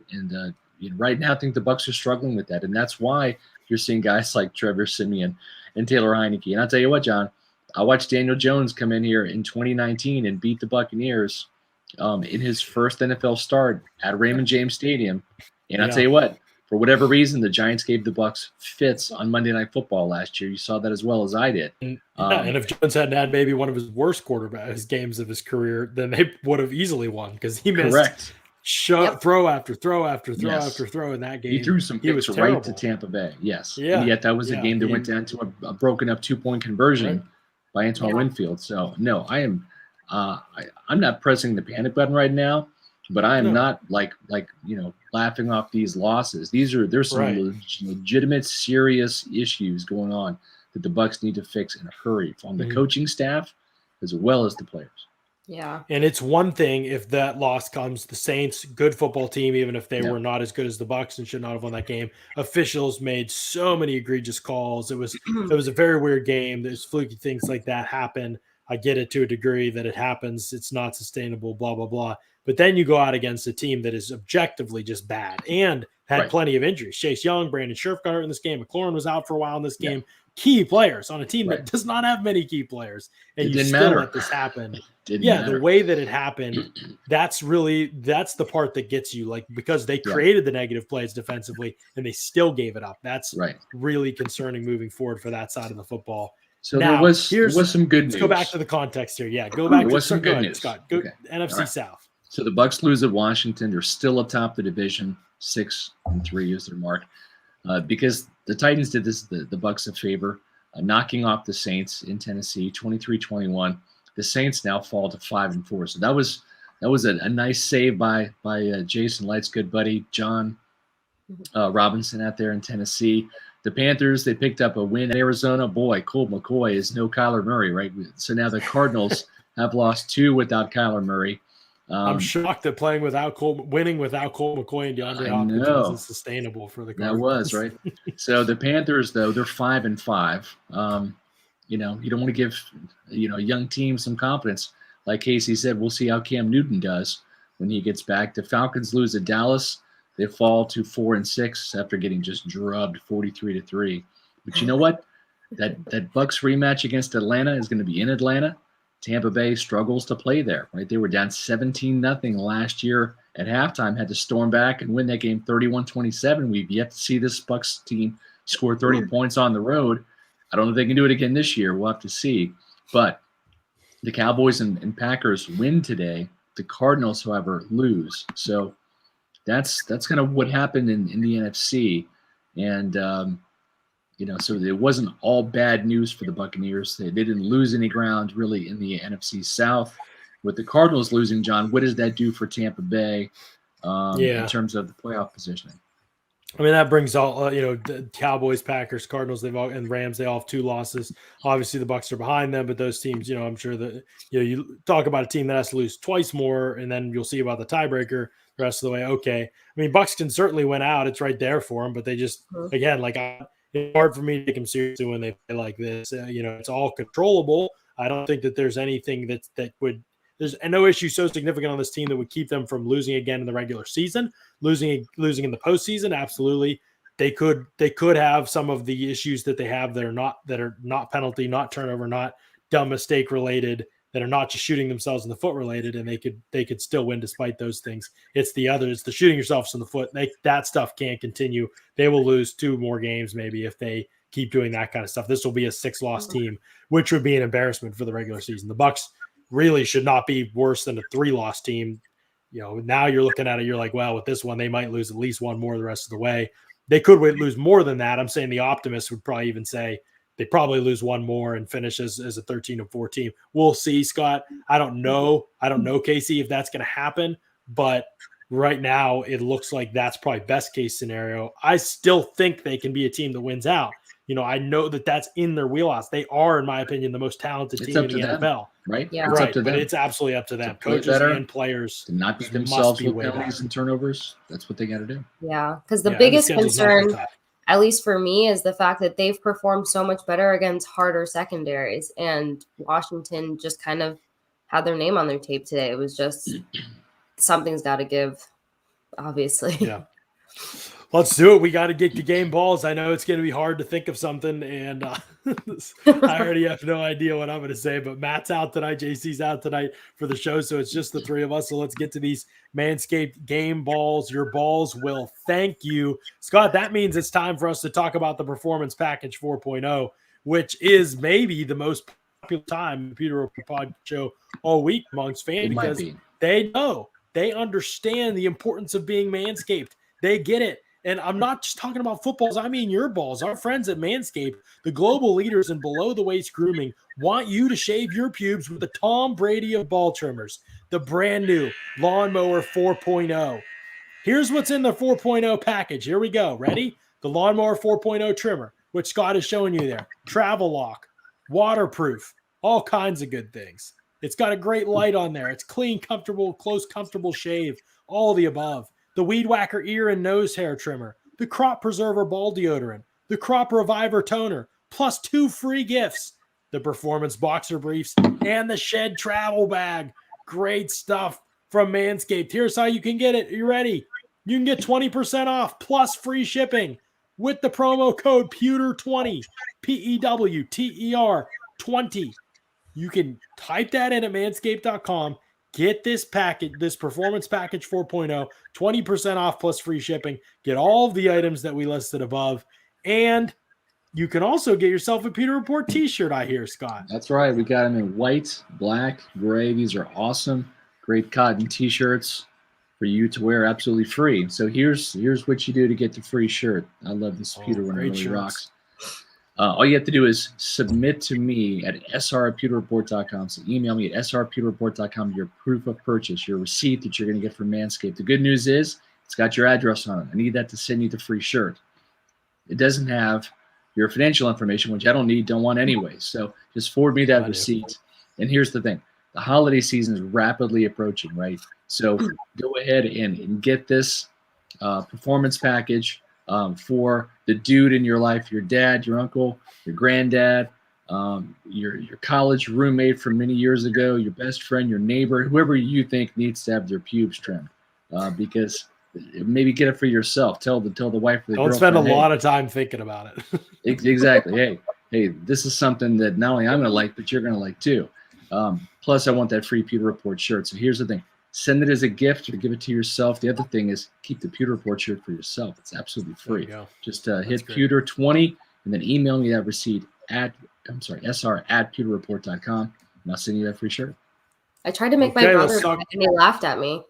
right now, I think the Bucs are struggling with that, and that's why you're seeing guys like Trevor Siemian and Taylor Heineke. And I'll tell you what, John, I watched Daniel Jones come in here in 2019 and beat the Buccaneers in his first NFL start at Raymond James Stadium. And I'll tell you what, for whatever reason, the Giants gave the Bucs fits on Monday Night Football last year. You saw that as well as I did. And if Jones hadn't had maybe one of his worst quarterback games of his career, then they would have easily won, because he missed throw after throw after throw after throw in that game. He threw some picks right to Tampa Bay. Yes. And yet that was a game that went down to a broken up 2-point conversion by Antoine Winfield. So no, I'm not pressing the panic button right now, but I am not like laughing off these losses. There's some legitimate, serious issues going on that the Bucs need to fix in a hurry from the coaching staff as well as the players. Yeah. And it's one thing if that loss comes, the Saints, good football team, even if they were not as good as the Bucs and should not have won that game. Officials made so many egregious calls. It was a very weird game. There's fluky things like that happen. I get it to a degree that it happens. It's not sustainable, blah, blah, blah. But then you go out against a team that is objectively just bad and had plenty of injuries. Chase Young, Brandon Scherf got hurt in this game. McLaurin was out for a while in this game. Key players on a team that does not have many key players. And you still let this happen. The way that it happened, that's the part that gets you, like, because they created the negative plays defensively and they still gave it up. That's really concerning moving forward for that side of the football. So now, there was some good news. Let's go back to the context here. Yeah, go back there to was some good news. Scott. Go Okay. NFC Right. South. So the Bucs lose at Washington. They're still atop the division. 6-3 is their mark. Because the Titans did this the Bucs a favor, knocking off the Saints in Tennessee 23-21. The Saints now fall to 5-4. So that was a nice save by Jason Light's good buddy John Robinson out there in Tennessee. The Panthers, they picked up a win in Arizona. Boy, Colt McCoy is no Kyler Murray, right? So now the Cardinals have lost 2 without Kyler Murray. I'm shocked that winning without Colt McCoy and DeAndre Hopkins wasn't sustainable for the Cardinals. That was, right? So the Panthers, though, they're 5-5. You don't want to give, a young team some confidence. Like Casey said, we'll see how Cam Newton does when he gets back. The Falcons lose at Dallas. They fall to 4-6 after getting just drubbed 43-3. But you know what? That Bucs rematch against Atlanta is going to be in Atlanta. Tampa Bay struggles to play there, right? They were down 17-0 last year at halftime, had to storm back and win that game 31-27. We've yet to see this Bucs team score 30 points on the road. I don't know if they can do it again this year. We'll have to see. But the Cowboys and Packers win today. The Cardinals, however, lose. So that's kind of what happened in the NFC. And, so it wasn't all bad news for the Buccaneers. They didn't lose any ground really in the NFC South. With the Cardinals losing, John, what does that do for Tampa Bay in terms of the playoff positioning? I mean, that brings all the Cowboys, Packers, Cardinals, and Rams. They all have 2 losses. Obviously, the Bucs are behind them, but those teams, I'm sure that you talk about a team that has to lose twice more, and then you'll see about the tiebreaker the rest of the way. Okay, I mean, Bucs can certainly win out; it's right there for them. But they just, again, it's hard for me to take them seriously when they play like this. It's all controllable. I don't think that there's anything that would. There's no issue so significant on this team that would keep them from losing again in the regular season, losing in the postseason. Absolutely, they could have some of the issues that they have that are not penalty, not turnover, not dumb mistake related, that are not just shooting themselves in the foot related, and they could still win despite those things. It's the others, the shooting yourselves in the foot. That stuff can't continue. They will lose 2 more games maybe if they keep doing that kind of stuff. This will be a 6-loss team, which would be an embarrassment for the regular season. The Bucs really should not be worse than a 3-loss team. Now you're looking at it, you're like, well, with this one, they might lose at least 1 more the rest of the way. They could lose more than that. I'm saying the optimists would probably even say they probably lose 1 more and finish as a 13-4 team. We'll see, Scott. I don't know, Casey, if that's going to happen, but right now it looks like that's probably best case scenario. I still think they can be a team that wins out. I know that that's in their wheelhouse. They are, in my opinion, the most talented team in the NFL. Right? Yeah. It's right. up to them. But it's absolutely up to them. Coaches and players to not beat themselves with penalties and turnovers. That's what they got to do. Yeah, because the biggest concern, at least for me, is the fact that they've performed so much better against harder secondaries. And Washington just kind of had their name on their tape today. It was just something's got to give, obviously. Yeah. Let's do it. We got to get the game balls. I know it's going to be hard to think of something, and I already have no idea what I'm going to say, but Matt's out tonight. JC's out tonight for the show, so it's just the 3 of us. So let's get to these Manscaped game balls. Your balls will thank you. Scott, that means it's time for us to talk about the Performance Package 4.0, which is maybe the most popular time in the Pewter Report pod show all week amongst fans because they understand the importance of being Manscaped. They get it. And I'm not just talking about footballs. I mean your balls. Our friends at Manscaped, the global leaders in below-the-waist grooming, want you to shave your pubes with the Tom Brady of ball trimmers, the brand new Lawnmower 4.0. Here's what's in the 4.0 package. Here we go. Ready? The Lawnmower 4.0 trimmer, which Scott is showing you there. Travel lock, waterproof, all kinds of good things. It's got a great light on there. It's clean, comfortable, close, comfortable shave, all the above. The Weed Whacker ear and nose hair trimmer, the Crop Preserver ball deodorant, the Crop Reviver toner, plus 2 free gifts, the Performance Boxer briefs, and the Shed travel bag. Great stuff from Manscaped. Here's how you can get it. Are you ready? You can get 20% off plus free shipping with the promo code PEWTER20, PEWTER 20. You can type that in at manscaped.com. Get this package, this Performance Package 4.0, 20% off plus free shipping. Get all of the items that we listed above. And you can also get yourself a Pewter Report t-shirt, I hear, Scott. That's right. We got them in white, black, gray. These are awesome. Great cotton t-shirts for you to wear absolutely free. So here's what you do to get the free shirt. I love this Pewter one. It really rocks. All you have to do is submit to me at sr@pewterreport.com. So email me at sr@pewterreport.com your proof of purchase, your receipt that you're going to get from Manscaped. The good news is it's got your address on it. I need that to send you the free shirt. It doesn't have your financial information, which I don't want anyway. So just forward me that receipt. And here's the thing. The holiday season is rapidly approaching, right? So go ahead and get this performance package for the dude in your life, your dad, your uncle, your granddad, your college roommate from many years ago, your best friend, your neighbor, whoever you think needs to have their pubes trimmed. Because maybe get it for yourself. Tell the wife or the girlfriend. Don't spend a lot of time thinking about it. Exactly. Hey, this is something that not only I'm going to like, but you're going to like too. Plus, I want that free Pewter Report shirt. So here's the thing. Send it as a gift or give it to yourself. The other thing is keep the Pewter Report shirt for yourself. It's absolutely free. Just hit Pewter20 and then email me that receipt sr@pewterreport.com, and I'll send you that free shirt. I tried to make my brother and he laughed at me.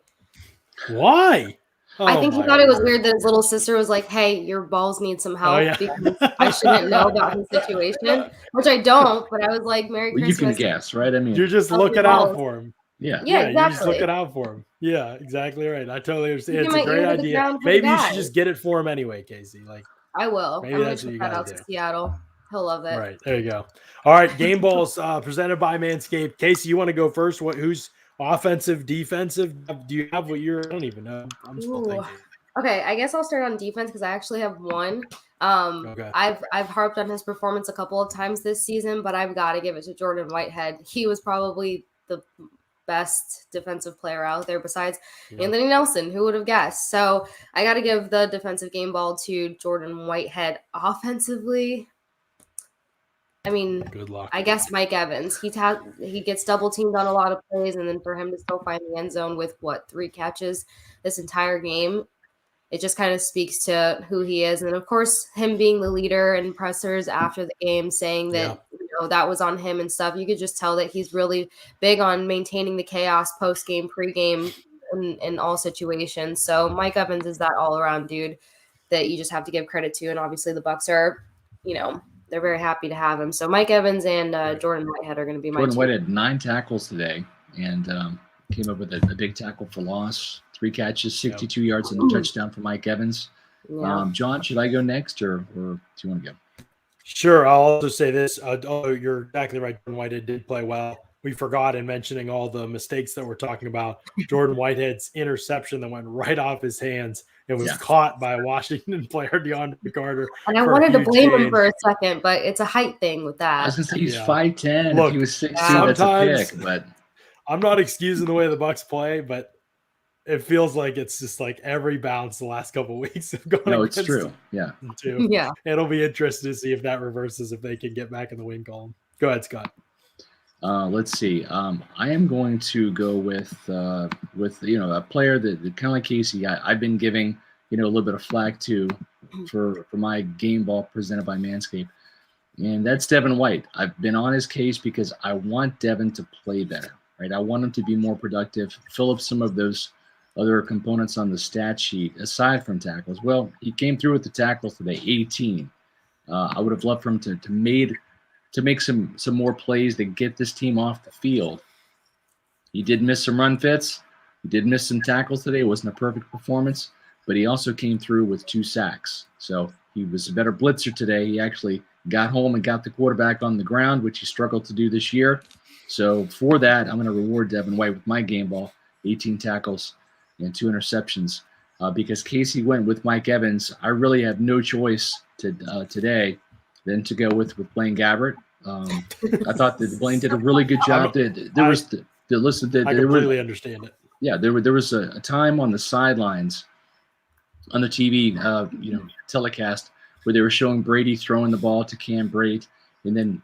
Why? I think he thought it was weird that his little sister was like, hey, your balls need some help because I shouldn't know about his situation, which I don't, but I was like, Merry Christmas. You can guess, right? I mean, you're just looking out for him. Yeah, exactly. You're just looking out for him. Yeah, exactly right. I totally understand. It's a great idea. Maybe you should just get it for him anyway, Casey. Like, I will. Maybe I'm that's going what to you out gotta do. to Seattle. He'll love it. Right. There you go. All right. Game balls presented by Manscaped. Casey, you want to go first? Who's offensive, defensive? Do you have what you're? I don't even know. I'm still thinking. Okay, I guess I'll start on defense because I actually have one. I've harped on his performance a couple of times this season, but I've got to give it to Jordan Whitehead. He was probably the best defensive player out there besides Anthony Nelson. Who would have guessed? So I got to give the defensive game ball to Jordan Whitehead. Offensively, I mean, good luck. I guess Mike Evans. He gets double teamed on a lot of plays, and then for him to still find the end zone with 3 catches this entire game, it just kind of speaks to who he is. And of course, him being the leader and pressers after the game, saying that that was on him and stuff. You could just tell that he's really big on maintaining the chaos post game, pre game, in all situations. So Mike Evans is that all around dude that you just have to give credit to. And obviously the Bucs are, they're very happy to have him. So Mike Evans and Jordan Whitehead are going to be my Jordan Whitehead had 9 tackles today and came up with a big tackle for loss. 3 catches, 62 yards, and a touchdown for Mike Evans. John, should I go next, or do you want to go? Sure. I'll also say this. You're exactly right. Jordan Whitehead did play well. We forgot in mentioning all the mistakes that we're talking about. Jordan Whitehead's interception that went right off his hands. It was caught by Washington player DeAndre Carter. And I wanted to blame him for a second, but it's a height thing with that. I was going to say he's 5'10". Look, if he was 6'2", that's a pick. But I'm not excusing the way the Bucs play, but it feels like it's just like every bounce the last couple of weeks have gone. No, it's true. Yeah. Too. Yeah. It'll be interesting to see if that reverses, if they can get back in the win column. Go ahead, Scott. Let's see. I am going to go with a player that kind of like Casey. I've been giving a little bit of flack to for my game ball presented by Manscaped, and that's Devin White. I've been on his case because I want Devin to play better. Right. I want him to be more productive. Fill up some of those other components on the stat sheet aside from tackles. Well, he came through with the tackles today, 18. I would have loved for him to make some more plays to get this team off the field. He did miss some run fits. He did miss some tackles today. It wasn't a perfect performance, but he also came through with 2 sacks. So he was a better blitzer today. He actually got home and got the quarterback on the ground, which he struggled to do this year. So for that, I'm going to reward Devin White with my game ball, 18 tackles and 2 interceptions. Because Casey went with Mike Evans, I really have no choice today than to go with Blaine Gabbert. I thought that Blaine did a really good job. I completely understand it. Yeah, there was a time on the sidelines on the TV telecast where they were showing Brady throwing the ball to Cam Brate, and then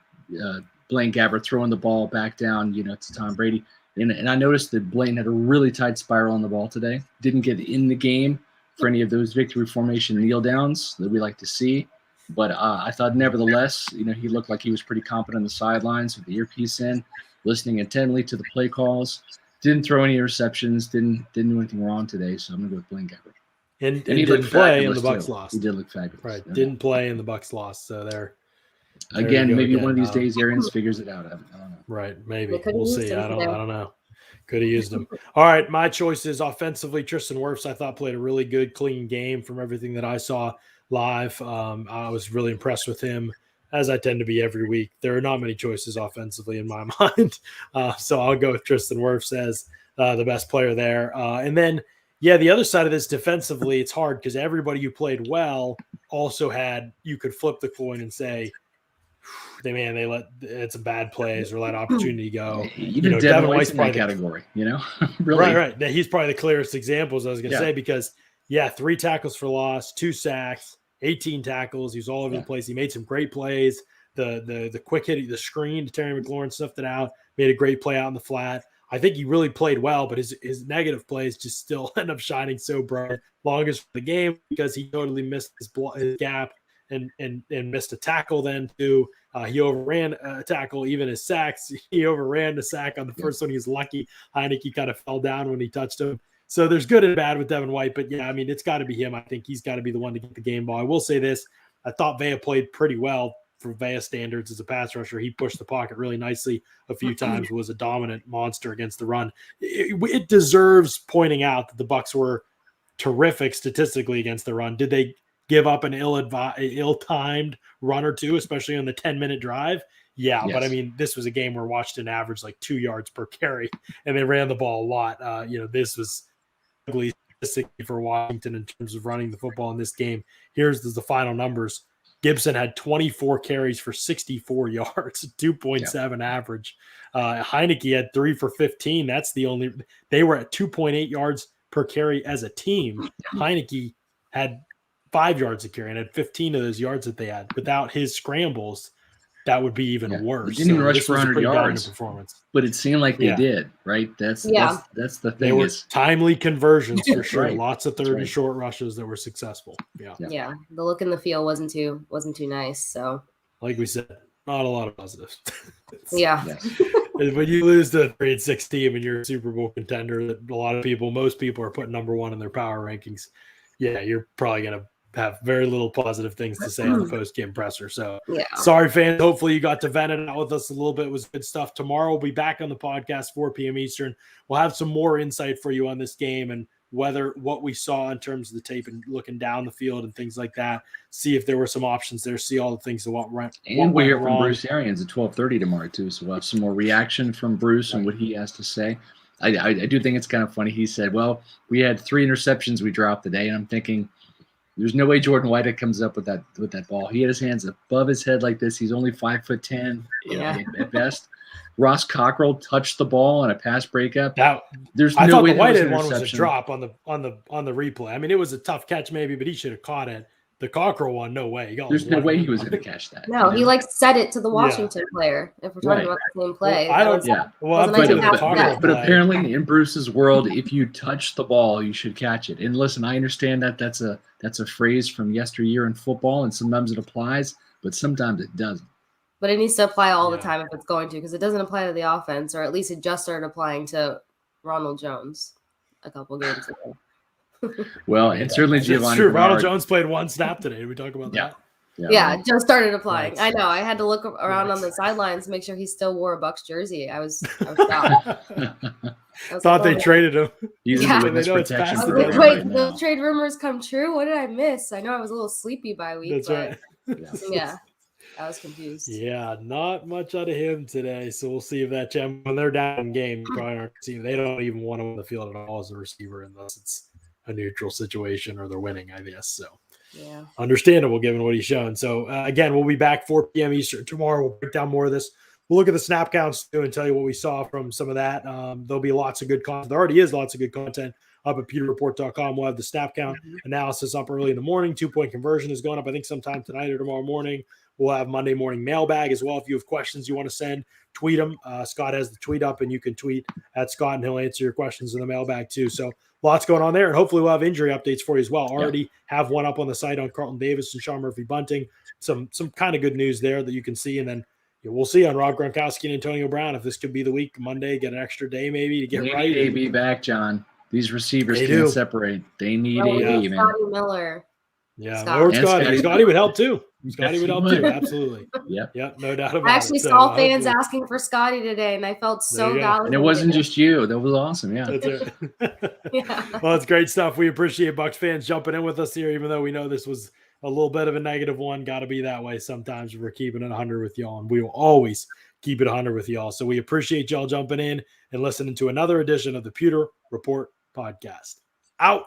Blaine Gabbert throwing the ball back down, to Tom Brady. And I noticed that Blaine had a really tight spiral on the ball today. Didn't get in the game for any of those victory formation kneel downs that we like to see. But I thought, nevertheless, he looked like he was pretty competent on the sidelines with the earpiece in, listening intently to the play calls. Didn't throw any interceptions. Didn't do anything wrong today. So I'm gonna go with Blaine Gabbert. And he didn't play, and the Bucs lost. He did look fabulous. Right, didn't play, and the Bucs lost. So there again, maybe one of these days Arians figures it out. I don't know. Right, maybe we'll see. I don't know. Could have used him. All right, my choice is offensively. Tristan Wirfs, I thought, played a really good, clean game from everything that I saw live. I was really impressed with him, as I tend to be every week. There are not many choices offensively in my mind, so I'll go with Tristan Wirfs as the best player there. And then, the other side of this defensively, it's hard because everybody who played well also had – you could flip the coin and say, they let some bad plays or let opportunity go. Devin White's in that category, really. Right. He's probably the clearest examples I was going to say because, 3 tackles for loss, 2 sacks, 18 tackles. He was all over the place. He made some great plays. The quick hit, the screen to Terry McLaurin snuffed it out, made a great play out in the flat. I think he really played well, but his negative plays just still end up shining so bright. Longest for the game because he totally missed his gap and missed a tackle then too. He overran a tackle, even his sacks. He overran the sack on the first one. He was lucky. Heineke kind of fell down when he touched him. So there's good and bad with Devin White, but it's got to be him. I think he's got to be the one to get the game ball. I will say this. I thought Vea played pretty well for Vea standards as a pass rusher. He pushed the pocket really nicely a few times, was a dominant monster against the run. It deserves pointing out that the Bucs were terrific statistically against the run. Did they give up an ill-timed run or two, especially on the 10-minute drive? Yeah, yes. But this was a game where Washington averaged like 2 yards per carry, and they ran the ball a lot. This was ugly for Washington in terms of running the football in this game. Here's the final numbers. Gibson had 24 carries for 64 yards, 2.7 average. Heineke had 3 for 15. That's the only – they were at 2.8 yards per carry as a team. Heineke had 5 yards a carry and had 15 of those yards that they had. Without his scrambles, that would be even worse. They didn't even rush for 100 yards, performance. But it seemed like they did, right? That's the thing. They were timely conversions for sure. Right. Lots of 30 short rushes that were successful. Yeah. The look in the field wasn't too nice. So, like we said, not a lot of positives. When you lose to a 3-6 team and you're a Super Bowl contender, that most people are putting number 1 in their power rankings. Yeah, you're probably going to have very little positive things to say on the post-game presser. So sorry, fans. Hopefully you got to vent it out with us a little bit. It was good stuff. Tomorrow we'll be back on the podcast, 4 p.m. Eastern. We'll have some more insight for you on this game and what we saw in terms of the tape and looking down the field and things like that. See if there were some options there. See all the things that went right. And we hear from Bruce Arians at 12:30 tomorrow too. So we'll have some more reaction from Bruce and what he has to say. I do think it's kind of funny. He said, well, we had 3 interceptions we dropped today. And I'm thinking, there's no way Jordan Whitehead comes up with that ball. He had his hands above his head like this. He's only 5'10" at best. Ross Cockrell touched the ball on a pass breakup. I thought the Whitehead one was a drop on the replay. It was a tough catch maybe, but he should have caught it. The Cockrell one, no way. There's no way he was going to catch that. No, he said it to the Washington player. If we're talking about the same play, but apparently in Bruce's world, if you touch the ball, you should catch it. And listen, I understand that that's a phrase from yesteryear in football, and sometimes it applies, but sometimes it doesn't. But it needs to apply all the time if it's going to, because it doesn't apply to the offense, or at least it just started applying to Ronald Jones a couple games ago. Well, and certainly Giovanni. True. Ronald Jones played 1 snap today. Did we talk about that? Yeah, just started applying. I know. I had to look around on the sidelines to make sure he still wore a Bucs jersey. I was shocked. Thought they traded him. Protection. Those trade rumors come true. What did I miss? I know I was a little sleepy by week. That's right. Yeah. I was confused. Yeah, not much out of him today. So we'll see if that when they're down in game, you probably aren't seeing. They don't even want him on the field at all as a receiver unless it's a neutral situation or they're winning, I guess. So understandable given what he's shown. So again, we'll be back 4 p.m. Eastern tomorrow. We'll break down more of this. We'll look at the snap counts too and tell you what we saw from some of that. There'll be lots of good content. There already is lots of good content up at pewterreport.com. We'll have the snap count analysis up early in the morning. 2-point conversion is going up, I think, sometime tonight or tomorrow morning. We'll have Monday morning mailbag as well. If you have questions you want to send tweet him. Scott has the tweet up, and you can tweet at Scott, and he'll answer your questions in the mailbag too. So lots going on there, and hopefully we'll have injury updates for you as well. Already have one up on the site on Carlton Davis and Sean Murphy Bunting. Some kind of good news there that you can see, and then we'll see on Rob Gronkowski and Antonio Brown if this could be the week. Monday, get an extra day maybe to get right. Need AB back, John. These receivers can't separate. They need AB, man. Scotty Miller. Yeah, or Scotty. Scotty would help too. Scotty would help too. Absolutely. Yep, no doubt about it. I actually saw fans asking for Scotty today, and I felt so validated. And it wasn't just you. That was awesome. Yeah. That's it. Well, it's great stuff. We appreciate Bucs fans jumping in with us here, even though we know this was a little bit of a negative one. Got to be that way sometimes. We're keeping it 100 with y'all, and we will always keep it 100 with y'all. So we appreciate y'all jumping in and listening to another edition of the Pewter Report podcast. Out.